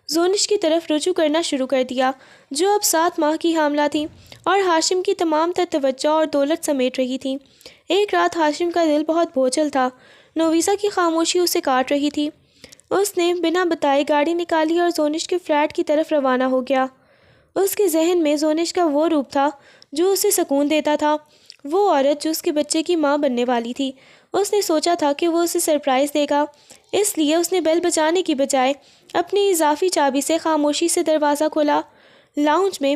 زونش کی طرف رجوع کرنا شروع کر دیا، جو اب 7 ماہ کی حاملہ تھی اور ہاشم کی تمام تر توجہ اور دولت سمیٹ رہی تھی۔ ایک رات ہاشم کا دل بہت بوجھل تھا۔ نویسا کی خاموشی اسے کاٹ رہی تھی۔ اس نے بنا بتائے گاڑی نکالی اور زونش کے فلیٹ کی طرف روانہ ہو گیا۔ اس کے ذہن میں زونش کا وہ روپ تھا جو اسے سکون دیتا تھا، وہ عورت جو اس کے بچے کی ماں بننے والی تھی۔ اس نے سوچا تھا کہ وہ اسے سرپرائز دے گا، اس لیے اس نے بیل بجانے کی بجائے اپنی اضافی چابی سے خاموشی سے دروازہ کھولا۔ لاؤنج میں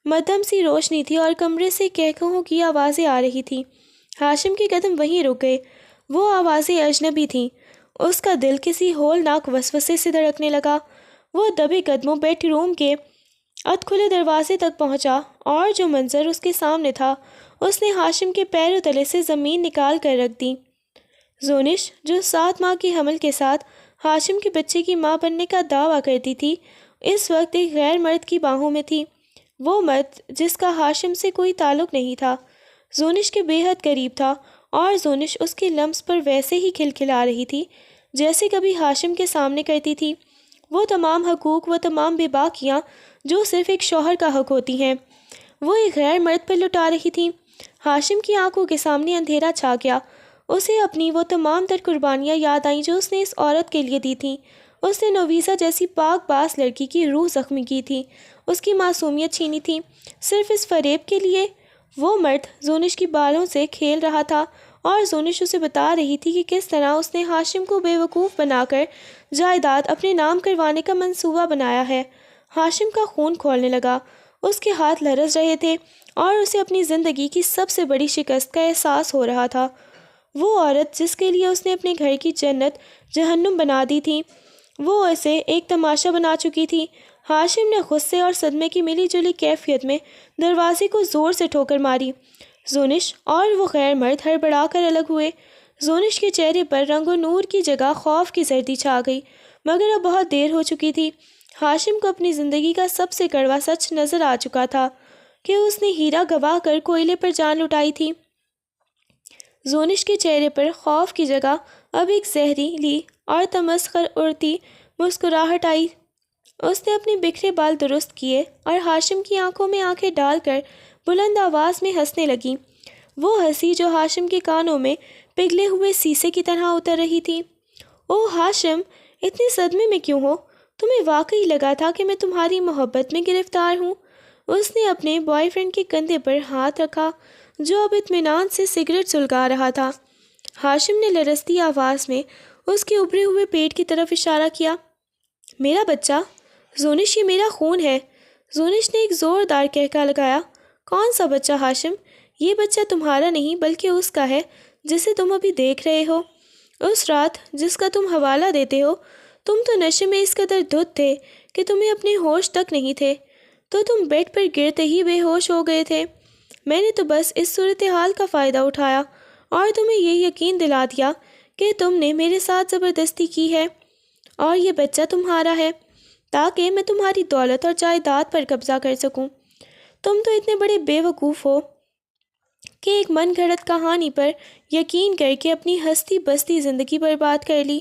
مدھم سی روشنی تھی اور کمرے سے کہکہوں کی آوازیں آ رہی تھیں۔ ہاشم کے قدم وہیں رک گئے۔ وہ آوازیں اجنبی تھیں۔ اس کا دل کسی ہولناک وسوسے سے دھڑکنے لگا۔ وہ دبے قدموں بیڈ روم کے اد کھلے دروازے تک پہنچا اور جو منظر اس کے سامنے تھا اس نے ہاشم کے پیروں تلے سے زمین نکال کر رکھ دی۔ زونش، جو 7 ماہ کی حمل کے ساتھ ہاشم کے بچے کی ماں بننے کا دعویٰ کرتی تھی، اس وقت ایک غیر مرد کی باہوں میں تھی، وہ مرد جس کا ہاشم سے کوئی تعلق نہیں تھا۔ زونش کے بے حد قریب تھا اور زونش اس کے لمس پر ویسے ہی کھلکھلا رہی تھی جیسے کبھی ہاشم کے سامنے کرتی تھی۔ وہ تمام حقوق، وہ تمام بے باکیاں جو صرف ایک شوہر کا حق ہوتی ہیں، وہ ایک غیر مرد پر لٹا رہی تھی۔ ہاشم کی آنکھوں کے سامنے اندھیرا چھا گیا۔ اسے اپنی وہ تمام تر قربانیاں یاد آئیں جو اس نے اس عورت کے لیے دی تھیں۔ اس نے نویسا جیسی پاک باز لڑکی کی روح زخمی کی تھی، اس کی معصومیت چھینی تھی، صرف اس فریب کے لیے۔ وہ مرد زونش کی بالوں سے کھیل رہا تھا اور زونش اسے بتا رہی تھی کہ کس طرح اس نے ہاشم کو بے وقوف بنا کر جائیداد اپنے نام کروانے کا منصوبہ بنایا ہے۔ ہاشم کا خون کھولنے لگا، اس کے ہاتھ لرز رہے تھے اور اسے اپنی زندگی کی سب سے بڑی شکست کا احساس ہو رہا تھا۔ وہ عورت جس کے لیے اس نے اپنے گھر کی جنت جہنم بنا دی تھی، وہ اسے ایک تماشا بنا چکی تھی۔ ہاشم نے غصے اور صدمے کی ملی جلی کیفیت میں دروازے کو زور سے ٹھوکر ماری۔ زونش اور وہ غیر مرد ہڑبڑا کر الگ ہوئے۔ زونش کے چہرے پر رنگ و نور کی جگہ خوف کی زردی چھا گئی، مگر اب بہت دیر ہو چکی تھی۔ ہاشم کو اپنی زندگی کا سب سے کڑوا سچ نظر آ چکا تھا کہ اس نے ہیرا گوا کر کوئلے پر جان لٹائی تھی۔ زونش کے چہرے پر خوف کی جگہ اب ایک زہریلی اور تمسخر اڑتی مسکراہٹ آئی۔ اس نے اپنے بکھرے بال درست کیے اور ہاشم کی آنکھوں میں آنکھیں ڈال کر بلند آواز میں ہنسنے لگی، وہ ہنسی جو ہاشم کے کانوں میں پگھلے ہوئے سیسے کی طرح اتر رہی تھی۔ او ہاشم، اتنے صدمے میں کیوں ہو؟ تمہیں واقعی لگا تھا کہ میں تمہاری محبت میں گرفتار ہوں؟ اس نے اپنے بوائے فرینڈ کے کندھے پر ہاتھ رکھا جو اب اطمینان سے سگریٹ سلگا رہا تھا۔ ہاشم نے لرزتی آواز میں اس کے ابھرے ہوئے پیٹ کی طرف اشارہ کیا۔ میرا بچہ؟ زونش، یہ میرا خون ہے۔ زونش نے ایک زوردار کہکا لگایا۔ کون سا بچہ ہاشم؟ یہ بچہ تمہارا نہیں بلکہ اس کا ہے جسے تم ابھی دیکھ رہے ہو۔ اس رات جس کا تم حوالہ دیتے ہو، تم تو نشے میں اس قدر دھت تھے کہ تمہیں اپنے ہوش تک نہیں تھے، تو تم بیڈ پر گرتے ہی بے ہوش ہو گئے تھے۔ میں نے تو بس اس صورتحال کا فائدہ اٹھایا اور تمہیں یہ یقین دلا دیا کہ تم نے میرے ساتھ زبردستی کی ہے اور یہ بچہ تمہارا ہے تاکہ میں تمہاری دولت اور جائیداد پر قبضہ کر سکوں۔ تم تو اتنے بڑے بے وقوف ہو کہ ایک من گھڑت کہانی پر یقین کر کے اپنی ہستی بستی زندگی برباد کر لی۔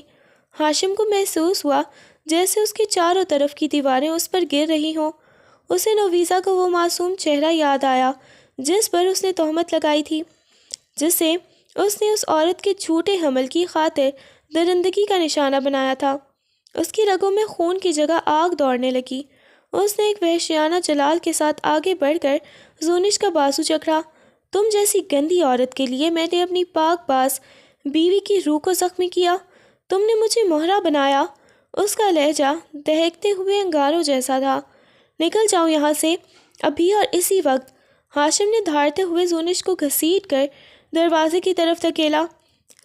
ہاشم کو محسوس ہوا جیسے اس کے چاروں طرف کی دیواریں اس پر گر رہی ہوں۔ اسے نویزا کا وہ معصوم چہرہ یاد آیا جس پر اس نے تہمت لگائی تھی، جسے اس نے اس عورت کے جھوٹے حمل کی خاطر درندگی کا نشانہ بنایا تھا۔ اس کی رگوں میں خون کی جگہ آگ دوڑنے لگی۔ اس نے ایک وحشیانہ جلال کے ساتھ آگے بڑھ کر زونش کا بازو جکڑا۔ تم جیسی گندی عورت کے لیے میں نے اپنی پاک باز بیوی کی روح کو زخمی کیا، تم نے مجھے مہرا بنایا۔ اس کا لہجہ دہکتے ہوئے انگاروں جیسا تھا۔ نکل جاؤ یہاں سے ابھی اور اسی وقت۔ ہاشم نے دھاڑتے ہوئے زونش کو گھسیٹ کر دروازے کی طرف دھکیلا۔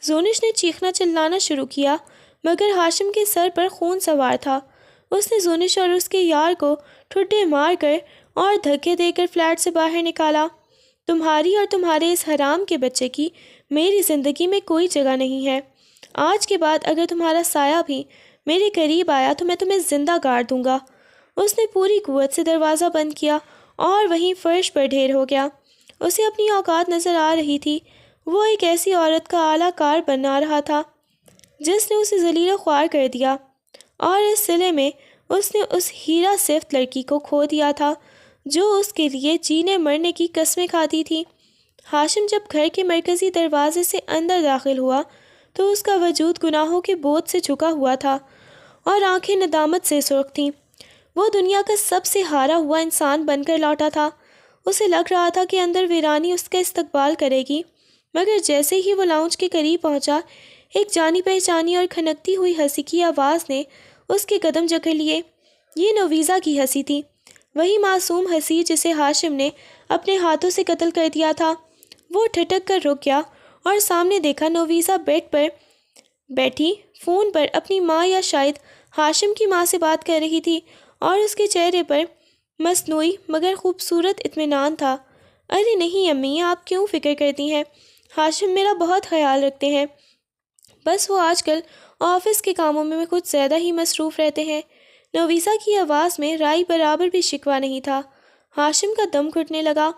زونش نے چیخنا چلانا شروع کیا مگر ہاشم کے سر پر خون سوار تھا۔ اس نے زونش اور اس کے یار کو ٹھڈے مار کر اور دھکے دے کر فلیٹ سے باہر نکالا۔ تمہاری اور تمہارے اس حرام کے بچے کی میری زندگی میں کوئی جگہ نہیں ہے۔ آج کے بعد اگر تمہارا سایہ بھی میرے قریب آیا تو میں تمہیں زندہ گاڑ دوں گا۔ اس نے پوری قوت سے دروازہ بند کیا اور وہیں فرش پر ڈھیر ہو گیا۔ اسے اپنی اوقات نظر آ رہی تھی۔ وہ ایک ایسی عورت کا اعلیٰ کار بنا رہا تھا جس نے اسے ذلیل و خوار کر دیا، اور اس صلے میں اس نے اس ہیرا صفت لڑکی کو کھو دیا تھا جو اس کے لیے جینے مرنے کی قسمیں کھاتی تھی۔ ہاشم جب گھر کے مرکزی دروازے سے اندر داخل ہوا تو اس کا وجود گناہوں کے بوجھ سے جھکا ہوا تھا اور آنکھیں ندامت سے سرخ تھیں۔ وہ دنیا کا سب سے ہارا ہوا انسان بن کر لوٹا تھا۔ اسے لگ رہا تھا کہ اندر ویرانی اس کا استقبال کرے گی، مگر جیسے ہی وہ لاؤنج کے قریب پہنچا، ایک جانی پہچانی اور کھنکتی ہوئی ہنسی کی آواز نے اس کے قدم جکڑ لیے۔ یہ نویزا کی ہنسی تھی، وہی معصوم ہنسی جسے ہاشم نے اپنے ہاتھوں سے قتل کر دیا تھا۔ وہ ٹھٹک کر رک گیا اور سامنے دیکھا نویزا بیڈ پر بیٹھی فون پر اپنی ماں یا شاید ہاشم کی ماں سے بات کر رہی تھی، اور اس کے چہرے پر مصنوعی مگر خوبصورت اطمینان تھا۔ ارے نہیں امی، آپ کیوں فکر کرتی ہیں؟ ہاشم میرا بہت خیال رکھتے ہیں، بس وہ آج کل آفس کے کاموں میں کچھ زیادہ ہی مصروف رہتے ہیں۔ نویزا کی آواز میں رائی برابر بھی شکوہ نہیں تھا۔ ہاشم کا دم گھٹنے لگا۔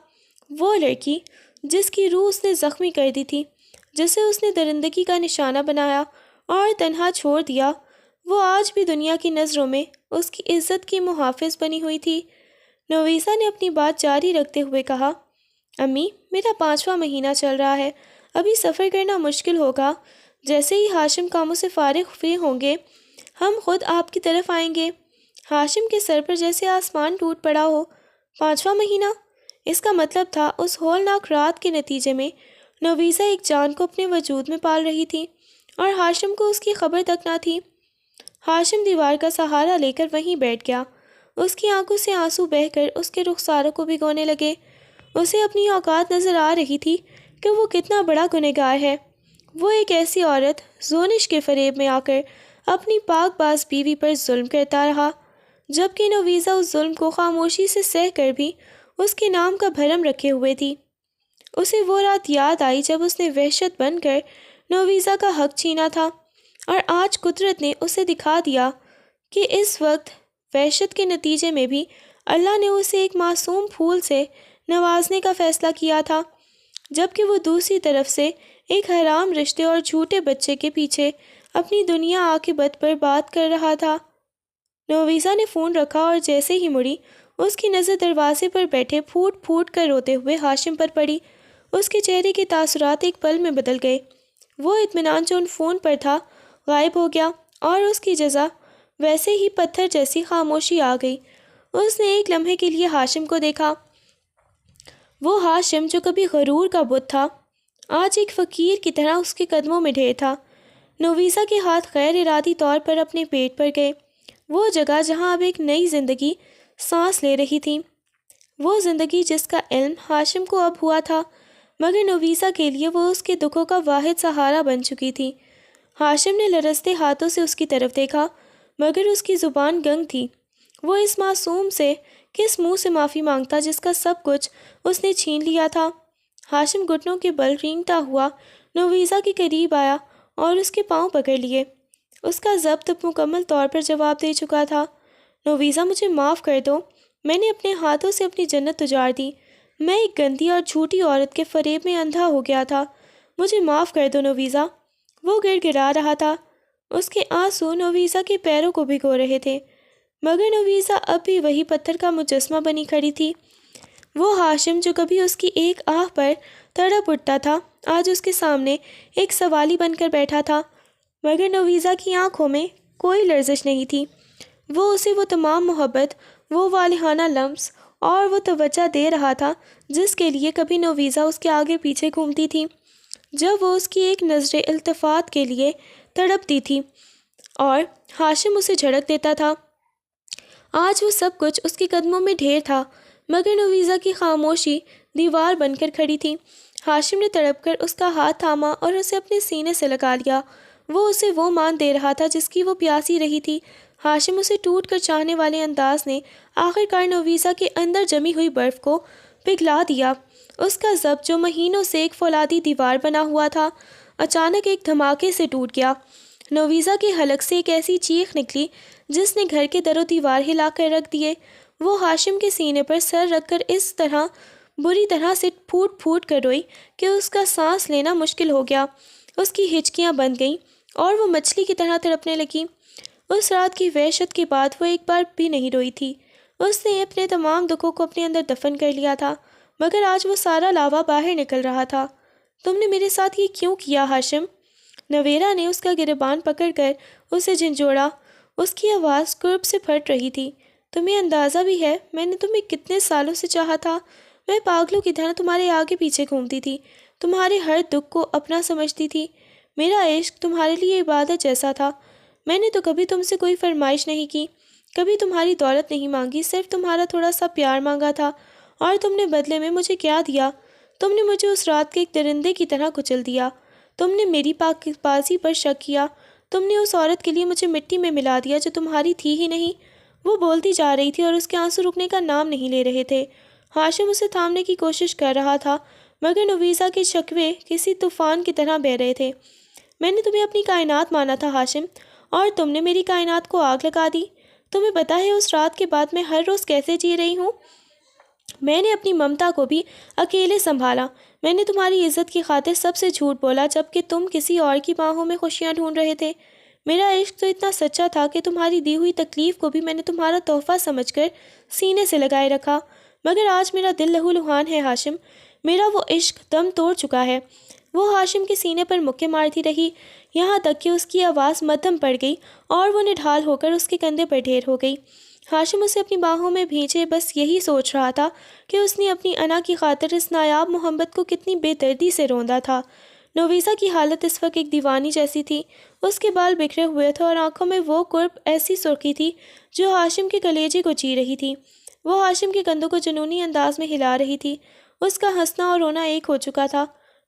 وہ لڑکی جس کی روح اس نے زخمی کر دی تھی، جسے اس نے درندگی کا نشانہ بنایا اور تنہا چھوڑ دیا، وہ آج بھی دنیا کی نظروں میں اس کی عزت کی محافظ بنی ہوئی تھی۔ نویزا نے اپنی بات جاری رکھتے ہوئے کہا، امی میرا 5واں مہینہ چل رہا ہے، ابھی سفر کرنا مشکل ہوگا۔ جیسے ہی ہاشم کاموں سے فارغ ہوئے ہوں گے ہم خود آپ کی طرف آئیں گے۔ ہاشم کے سر پر جیسے آسمان ٹوٹ پڑا ہو۔ 5واں مہینہ؟ اس کا مطلب تھا اس ہولناک رات کے نتیجے میں نویزا ایک جان کو اپنے وجود میں پال رہی تھی اور ہاشم کو اس کی خبر تک نہ تھی۔ ہاشم دیوار کا سہارا لے کر وہیں بیٹھ گیا۔ اس کی آنکھوں سے آنسو بہہ کر اس کے رخساروں کو بھگونے لگے۔ اسے اپنی اوقات نظر آ رہی تھی کہ وہ کتنا بڑا گنہگار ہے۔ وہ ایک ایسی عورت زونش کے فریب میں آ کر اپنی پاک باز بیوی پر ظلم کرتا رہا، جبکہ نویزا اس ظلم کو خاموشی سے سہ کر بھی اس کے نام کا بھرم رکھے ہوئے تھی۔ اسے وہ رات یاد آئی جب اس نے وحشت بن کر نویزا کا حق چھینا تھا، اور آج قدرت نے اسے دکھا دیا کہ اس وقت وحشت کے نتیجے میں بھی اللہ نے اسے ایک معصوم پھول سے نوازنے کا فیصلہ کیا تھا، جبکہ وہ دوسری طرف سے ایک حرام رشتے اور جھوٹے بچے کے پیچھے اپنی دنیا عاقبت پر بات کر رہا تھا۔ نویزا نے فون رکھا اور جیسے ہی مڑی اس کی نظر دروازے پر بیٹھے پھوٹ پھوٹ کر روتے ہوئے ہاشم پر پڑی۔ اس کے چہرے کے تاثرات ایک پل میں بدل گئے۔ وہ اطمینان جو ان فون پر تھا غائب ہو گیا اور اس کی جزا ویسے ہی پتھر جیسی خاموشی آ گئی۔ اس نے ایک لمحے کے لیے ہاشم کو دیکھا۔ وہ ہاشم جو کبھی غرور کا بت تھا آج ایک فقیر کی طرح اس کے قدموں میں ڈھیر تھا۔ نویزا کے ہاتھ غیر ارادی طور پر اپنے پیٹ پر گئے، وہ جگہ جہاں اب ایک نئی زندگی سانس لے رہی تھی، وہ زندگی جس کا علم ہاشم کو اب ہوا تھا، مگر نویزا کے لیے وہ اس کے دکھوں کا واحد سہارا بن چکی تھی۔ ہاشم نے لرزتے ہاتھوں سے اس کی طرف دیکھا، مگر اس کی زبان گنگ تھی۔ وہ اس معصوم سے کس منہ سے معافی مانگتا جس کا سب کچھ اس نے چھین لیا تھا۔ ہاشم گھٹنوں کے بل رینگتا ہوا نویزا کے قریب آیا اور اس کے پاؤں پکڑ لیے۔ اس کا ضبط مکمل طور پر جواب دے چکا تھا۔ نویزا مجھے معاف کر دو، میں نے اپنے ہاتھوں سے اپنی جنت اجاڑ دی، میں ایک گندی اور جھوٹی عورت کے فریب میں اندھا ہو گیا تھا، مجھے معاف کر دو نویزا۔ وہ گڑ گڑا رہا تھا۔ اس کے آنسو نویزا کے پیروں کو بھگو رہے تھے، مگر نویزا اب بھی وہی پتھر کا مجسمہ بنی کھڑی تھی۔ وہ ہاشم جو کبھی اس کی ایک آہ پر تڑپ اٹھتا تھا، آج اس کے سامنے ایک سوالی بن کر بیٹھا تھا، مگر نویزا کی آنکھوں میں کوئی لرزش نہیں تھی۔ وہ اسے وہ تمام محبت، وہ والہانہ لمس اور وہ توجہ دے رہا تھا جس کے لیے کبھی نویزا اس کے آگے پیچھے گھومتی تھی، جب وہ اس کی ایک نظر التفات کے لیے تڑپتی تھی اور ہاشم اسے جھڑک دیتا تھا۔ آج وہ سب کچھ اس کے قدموں میں ڈھیر تھا، مگر نویزا کی خاموشی دیوار بن کر کھڑی تھی۔ ہاشم نے تڑپ کر اس کا ہاتھ تھاما اور اسے اپنے سینے سے لگا لیا۔ وہ اسے وہ مان دے رہا تھا جس کی وہ پیاسی رہی تھی۔ ہاشم اسے ٹوٹ کر چاہنے والے انداز نے آخر کار نویزا کے اندر جمی ہوئی برف کو پگھلا دیا۔ اس کا ضبط جو مہینوں سے ایک فولادی دیوار بنا ہوا تھا، اچانک ایک دھماکے سے ٹوٹ گیا۔ نویزا کے حلق سے ایک ایسی چیخ نکلی جس نے گھر کے در و دیوار ہلا کر رکھ دیے۔ وہ ہاشم کے سینے پر سر رکھ کر اس طرح بری طرح سے پھوٹ پھوٹ کر روئی کہ اس کا سانس لینا مشکل ہو گیا۔ اس کی ہچکیاں بند گئیں اور وہ مچھلی کی طرح تڑپنے لگی۔ اس رات کی وحشت کے بعد وہ ایک بار بھی نہیں روئی تھی۔ اس نے اپنے تمام دکھوں کو اپنے اندر دفن کر لیا تھا، مگر آج وہ سارا لاوا باہر نکل رہا تھا۔ تم نے میرے ساتھ یہ کیوں کیا ہاشم؟ نویرا نے اس کا گریبان پکڑ کر اسے جھنجھوڑا۔ اس کی آواز کرب سے پھٹ رہی تھی۔ تمہیں اندازہ بھی ہے میں نے تمہیں کتنے سالوں سے چاہا تھا؟ میں پاگلوں کی طرح تمہارے آگے پیچھے گھومتی تھی، تمہارے ہر دکھ کو اپنا سمجھتی تھی۔ میرا عشق تمہارے لیے عبادت جیسا تھا۔ میں نے تو کبھی تم سے کوئی فرمائش نہیں کی، کبھی تمہاری دولت نہیں مانگی، صرف تمہارا تھوڑا سا پیار مانگا تھا، اور تم نے بدلے میں مجھے کیا دیا؟ تم نے مجھے اس رات کے ایک درندے کی طرح کچل دیا۔ تم نے میری پاک بازی پر شک کیا۔ تم نے اس عورت کے لیے مجھے مٹی میں ملا دیا جو تمہاری تھی ہی نہیں۔ وہ بولتی جا رہی تھی اور اس کے آنسو رکنے کا نام نہیں لے رہے تھے۔ ہاشم اسے تھامنے کی کوشش کر رہا تھا، مگر نویزا کے شکوے کسی طوفان کی طرح بہہ رہے تھے۔ میں نے تمہیں اپنی کائنات مانا تھا ہاشم، اور تم نے میری کائنات کو آگ لگا دی۔ تمہیں پتہ ہے اس رات کے بعد میں ہر روز کیسے جی رہی ہوں؟ میں نے اپنی ممتا کو بھی اکیلے سنبھالا۔ میں نے تمہاری عزت کی خاطر سب سے جھوٹ بولا جبکہ تم کسی اور کی باہوں میں خوشیاں ڈھونڈ رہے تھے۔ میرا عشق تو اتنا سچا تھا کہ تمہاری دی ہوئی تکلیف کو بھی میں نے تمہارا تحفہ سمجھ کر سینے سے لگائے رکھا، مگر آج میرا دل لہو لہان ہے ہاشم۔ میرا وہ عشق دم توڑ چکا ہے۔ وہ ہاشم کے سینے پر مکے مارتی رہی، یہاں تک کہ اس کی آواز مدھم پڑ گئی اور وہ نڈھال ہو کر اس کے کندھے پر ڈھیر ہو گئی۔ ہاشم اسے اپنی باہوں میں بھینچے بس یہی سوچ رہا تھا کہ اس نے اپنی انا کی خاطر اس نایاب محبت کو کتنی بے دردی سے روندا تھا۔ نویزا کی حالت اس وقت ایک دیوانی جیسی تھی۔ اس کے بال بکھرے ہوئے تھے اور آنکھوں میں وہ کرب ایسی سرخی تھی جو ہاشم کے کلیجے کو چی رہی تھی۔ وہ ہاشم کے کندھوں کو جنونی انداز میں ہلا رہی تھی۔ اس کا ہنسنا اور رونا ایک ہو چکا تھا۔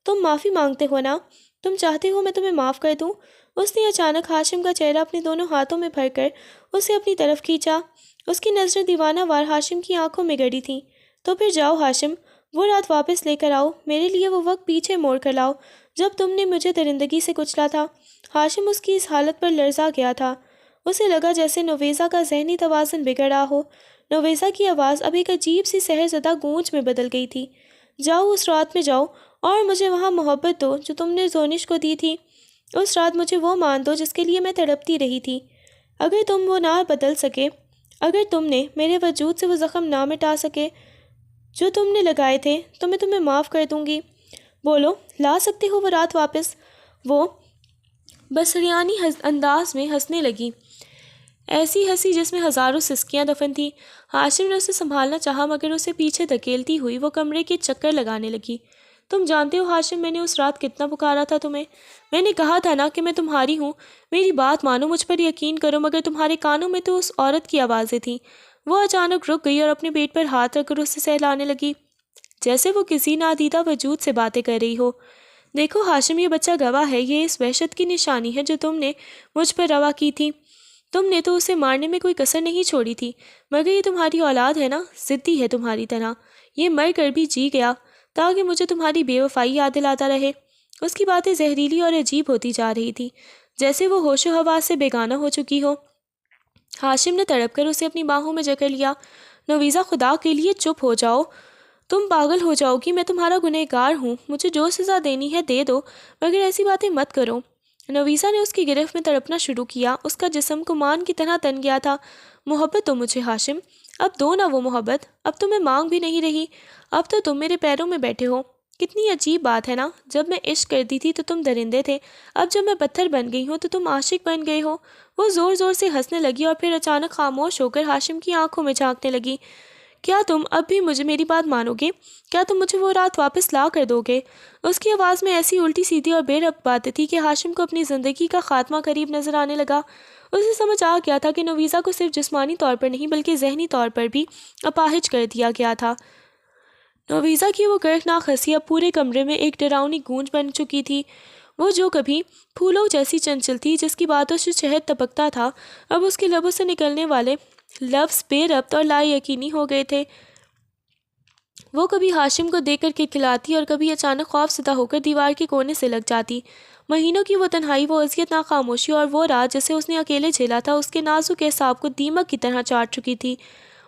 تم معافی مانگتے ہو نا؟ تم چاہتے ہو میں تمہیں معاف کر دوں؟ اس نے اچانک ہاشم کا چہرہ اپنے دونوں ہاتھوں میں بھر کر اسے اپنی طرف کھینچا۔ اس کی نظریں دیوانہ وار ہاشم کی آنکھوں میں گڑی تھیں۔ تو پھر جاؤ ہاشم، وہ رات واپس لے کر آؤ، میرے لیے وہ وقت پیچھے موڑ کر لاؤ جب تم نے مجھے درندگی سے کچلا تھا۔ ہاشم اس کی اس حالت پر لرزا گیا تھا۔ اسے لگا جیسے نویزا کا ذہنی توازن بگڑ رہا ہو۔ نویزا کی آواز اب ایک عجیب سی سحر زدہ گونج میں بدل گئی تھی۔ جاؤ، اس رات میں جاؤ اور مجھے وہاں محبت دو جو تم نے زونش کو دی تھی۔ اس رات مجھے وہ مان دو جس کے لیے میں تڑپتی رہی تھی۔ اگر تم وہ نہ بدل سکے، اگر تم نے میرے وجود سے وہ زخم نہ مٹا سکے جو تم نے لگائے تھے، تو میں تمہیں معاف کر دوں گی۔ بولو، لا سکتے ہو وہ رات واپس؟ وہ بسریانی انداز میں ہنسنے لگی، ایسی ہنسی جس میں ہزاروں سسکیاں دفن تھیں۔ ہاشم نے اسے سنبھالنا چاہا مگر اسے پیچھے دھکیلتی ہوئی وہ کمرے کے چکر لگانے لگی۔ تم جانتے ہو ہاشم، میں نے اس رات کتنا پکارا تھا تمہیں۔ میں نے کہا تھا نا کہ میں تمہاری ہوں، میری بات مانو، مجھ پر یقین کرو، مگر تمہارے کانوں میں تو اس عورت کی آوازیں تھیں۔ وہ اچانک رک گئی اور اپنے پیٹ پر ہاتھ رکھ کر اسے سہلانے لگی جیسے وہ کسی نادیدہ وجود سے باتیں کر رہی ہو۔ دیکھو ہاشم، یہ بچہ گواہ ہے، یہ اس وحشت کی نشانی ہے جو تم نے مجھ پر روا کی تھی۔ تم نے تو اسے مارنے میں کوئی کسر نہیں چھوڑی تھی، مگر یہ تمہاری اولاد ہے نا، ضدی ہے تمہاری طرح۔ یہ مر کر بھی جی گیا تاکہ مجھے تمہاری بے وفائی یاد دلاتا رہے۔ اس کی باتیں زہریلی اور عجیب ہوتی جا رہی تھی، جیسے وہ ہوش و حواس سے بیگانہ ہو چکی ہو۔ ہاشم نے تڑپ کر اسے اپنی باہوں میں جکڑ لیا۔ نویزا، خدا کے لیے چپ ہو جاؤ، تم پاگل ہو جاؤ گی، میں تمہارا گنہگار ہوں، مجھے جو سزا دینی ہے دے دو، مگر ایسی باتیں مت کرو۔ نویسا نے اس کی گرفت میں تڑپنا شروع کیا، اس کا جسم کمان کی طرح تن گیا تھا۔ محبت تو مجھے ہاشم، اب دو نہ وہ محبت، اب تو میں مانگ بھی نہیں رہی، اب تو تم میرے پیروں میں بیٹھے ہو۔ کتنی عجیب بات ہے نا، جب میں عشق کرتی تھی تو تم درندے تھے، اب جب میں پتھر بن گئی ہوں تو تم عاشق بن گئے ہو۔ وہ زور زور سے ہنسنے لگی اور پھر اچانک خاموش ہو کر ہاشم کی آنکھوں میں جھانکنے لگی۔ کیا تم اب بھی مجھے میری بات مانو گے؟ کیا تم مجھے وہ رات واپس لا کر دو گے؟ اس کی آواز میں ایسی الٹی سیدھی اور بے ربط باتیں تھی کہ ہاشم کو اپنی زندگی کا خاتمہ قریب نظر آنے لگا۔ اسے سمجھ آ گیا تھا کہ نویسا کو صرف جسمانی طور پر نہیں بلکہ ذہنی طور پر بھی اپاہج کر دیا گیا تھا۔ نویسا کی وہ گرہناک ہنسی اب پورے کمرے میں ایک ڈراؤنی گونج بن چکی تھی۔ وہ جو کبھی پھولوں جیسی چنچل تھی، جس کی باتوں سے شہد ٹپکتا تھا، اب اس کے لبوں سے نکلنے والے لفظ بے ربط اور لا یقینی ہو گئے تھے۔ وہ کبھی ہاشم کو دیکھ کر کھلکھلاتی اور کبھی اچانک خوف زدہ ہو کر دیوار کے کونے سے لگ جاتی۔ مہینوں کی وہ تنہائی، وہ اذیت ناک خاموشی اور وہ رات جسے اس نے اکیلے جھیلا تھا، اس کے نازک اعصاب کو دیمک کی طرح چاٹ چکی تھی۔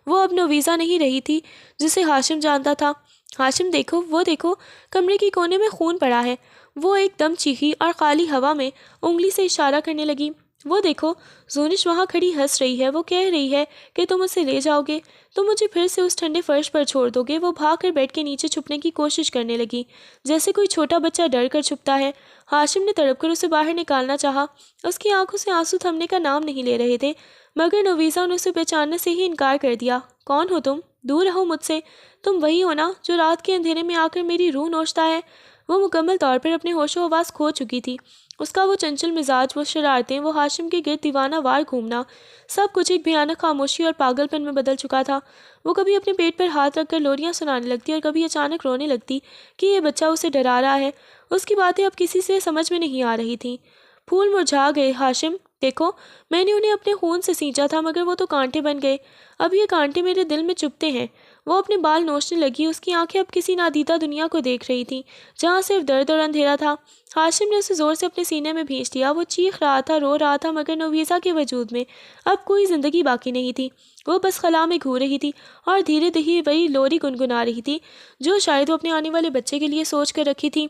وہ اب نویسا نہیں رہی تھی جسے ہاشم جانتا تھا۔ ہاشم دیکھو، وہ دیکھو، کمرے کی کونے میں خون پڑا ہے۔ وہ ایک دم چیخی اور خالی ہوا میں انگلی سے اشارہ کرنے لگی۔ وہ دیکھو، زونش وہاں کھڑی ہنس رہی ہے، وہ کہہ رہی ہے کہ تم اسے لے جاؤ گے، تم مجھے پھر سے اس ٹھنڈے فرش پر چھوڑ دو گے۔ وہ بھاگ کر بیڈ کے نیچے چھپنے کی کوشش کرنے لگی، جیسے کوئی چھوٹا بچہ ڈر کر چھپتا ہے۔ ہاشم نے تڑپ کر اسے باہر نکالنا چاہا، اس کی آنکھوں سے آنسو تھمنے کا نام نہیں لے رہے تھے، مگر نویسا نے اسے پہچاننے سے ہی انکار کر دیا۔ کون ہو تم؟ دور رہو مجھ سے۔ تم وہی ہو نا جو رات کے اندھیرے میں آ کر میری روح نوچتا ہے؟ وہ مکمل طور پر اپنے ہوش و حواس کھو چکی تھی۔ اس کا وہ چنچل مزاج، وہ شرارتیں، وہ ہاشم کے گرد دیوانہ وار گھومنا، سب کچھ ایک بھیانک خاموشی اور پاگل پن میں بدل چکا تھا۔ وہ کبھی اپنے پیٹ پر ہاتھ رکھ کر لوریاں سنانے لگتی اور کبھی اچانک رونے لگتی کہ یہ بچہ اسے ڈرا رہا ہے۔ اس کی باتیں اب کسی سے سمجھ میں نہیں آ رہی تھیں۔ پھول مرجھا گئے ہاشم، دیکھو، میں نے انہیں اپنے خون سے سینچا تھا، مگر وہ تو کانٹے بن گئے۔ اب یہ کانٹے میرے دل میں چبھتے ہیں۔ وہ اپنے بال نوچنے لگی، اس کی آنکھیں اب کسی نادیدہ دنیا کو دیکھ رہی تھیں جہاں صرف درد اور اندھیرا تھا۔ ہاشم نے اسے زور سے اپنے سینے میں بھینچ لیا، وہ چیخ رہا تھا، رو رہا تھا، مگر نویسا کے وجود میں اب کوئی زندگی باقی نہیں تھی۔ وہ بس خلا میں گھو رہی تھی اور دھیرے دھیرے وہی لوری گنگنا رہی تھی جو شاید وہ اپنے آنے والے بچے کے لیے سوچ کر رکھی تھی۔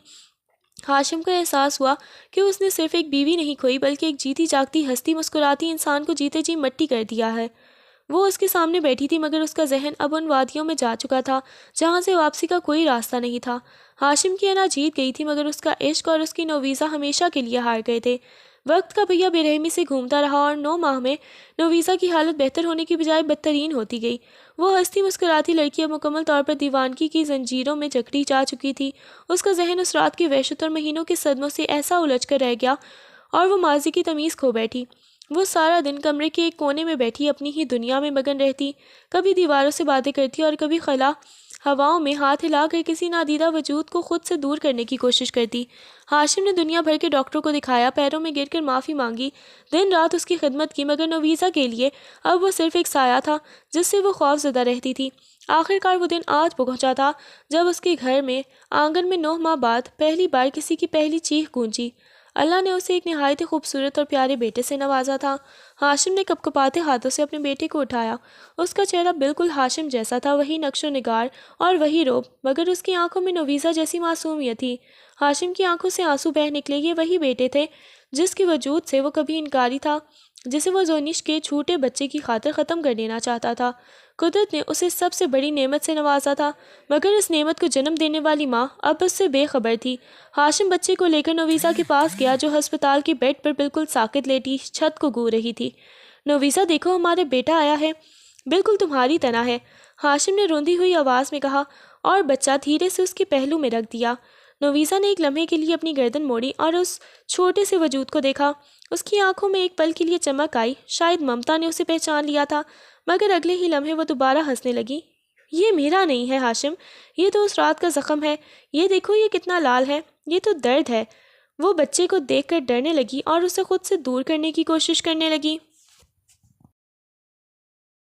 ہاشم کو احساس ہوا کہ اس نے صرف ایک بیوی نہیں کھوئی بلکہ ایک جیتی جاگتی ہستی، مسکراتی انسان کو جیتے جی مٹی کر دیا ہے۔ وہ اس کے سامنے بیٹھی تھی، مگر اس کا ذہن اب ان وادیوں میں جا چکا تھا جہاں سے واپسی کا کوئی راستہ نہیں تھا۔ ہاشم کی انا جیت گئی تھی، مگر اس کا عشق اور اس کی نویسا ہمیشہ کے لیے ہار گئے تھے۔ وقت کا پہیہ بے رحمی سے گھومتا رہا اور 9 ماہ میں نویسا کی حالت بہتر ہونے کی بجائے بدترین ہوتی گئی۔ وہ ہنستی مسکراتی لڑکی اب مکمل طور پر دیوانگی کی زنجیروں میں جکڑی جا چکی تھی۔ اس کا ذہن اس رات کی وحشت اور مہینوں کے صدموں سے ایسا الجھ کر رہ گیا اور وہ ماضی کی تمیز کھو بیٹھی۔ وہ سارا دن کمرے کے ایک کونے میں بیٹھی اپنی ہی دنیا میں مگن رہتی، کبھی دیواروں سے باتیں کرتی اور کبھی خلا ہواؤں میں ہاتھ ہلا کر کسی نادیدہ وجود کو خود سے دور کرنے کی کوشش کرتی۔ ہاشم نے دنیا بھر کے ڈاکٹروں کو دکھایا، پیروں میں گر کر معافی مانگی، دن رات اس کی خدمت کی، مگر نویسا کے لیے اب وہ صرف ایک سایہ تھا جس سے وہ خوف زدہ رہتی تھی۔ آخر کار وہ دن آج پہنچا تھا جب اس کے گھر میں آنگن میں 9 ماہ بعد پہلی بار کسی کی پہلی چیخ گونجی۔ اللہ نے اسے ایک نہایت خوبصورت اور پیارے بیٹے سے نوازا تھا۔ ہاشم نے کپکپاتے ہاتھوں سے اپنے بیٹے کو اٹھایا۔ اس کا چہرہ بالکل ہاشم جیسا تھا، وہی نقش و نگار اور وہی روب، مگر اس کی آنکھوں میں نویسا جیسی معصومیت تھی۔ ہاشم کی آنکھوں سے آنسو بہہ نکلے، یہ وہی بیٹے تھے جس کے وجود سے وہ کبھی انکاری تھا، جسے وہ زونش کے چھوٹے بچے کی خاطر ختم کر دینا چاہتا تھا۔ قدرت نے اسے سب سے بڑی نعمت سے نوازا تھا، مگر اس نعمت کو جنم دینے والی ماں اب اس سے بے خبر تھی۔ ہاشم بچے کو لے کر نویسا کے پاس گیا جو ہسپتال کے بیڈ پر بالکل ساکت لیٹی چھت کو گو رہی تھی۔ نویسا دیکھو، ہمارا بیٹا آیا ہے، بالکل تمہاری طرح ہے، ہاشم نے روندی ہوئی آواز میں کہا اور بچہ دھیرے سے اس کے پہلو میں رکھ دیا۔ نویسا نے ایک لمحے کے لیے اپنی گردن موڑی اور اس چھوٹے سے وجود کو دیکھا۔ اس کی آنکھوں میں ایک پل کے لیے چمک آئی، شاید ممتا نے اسے پہچان لیا تھا، مگر اگلے ہی لمحے وہ دوبارہ ہنسنے لگی۔ یہ میرا نہیں ہے ہاشم، یہ تو اس رات کا زخم ہے، یہ دیکھو یہ کتنا لال ہے، یہ تو درد ہے۔ وہ بچے کو دیکھ کر ڈرنے لگی اور اسے خود سے دور کرنے کی کوشش کرنے لگی۔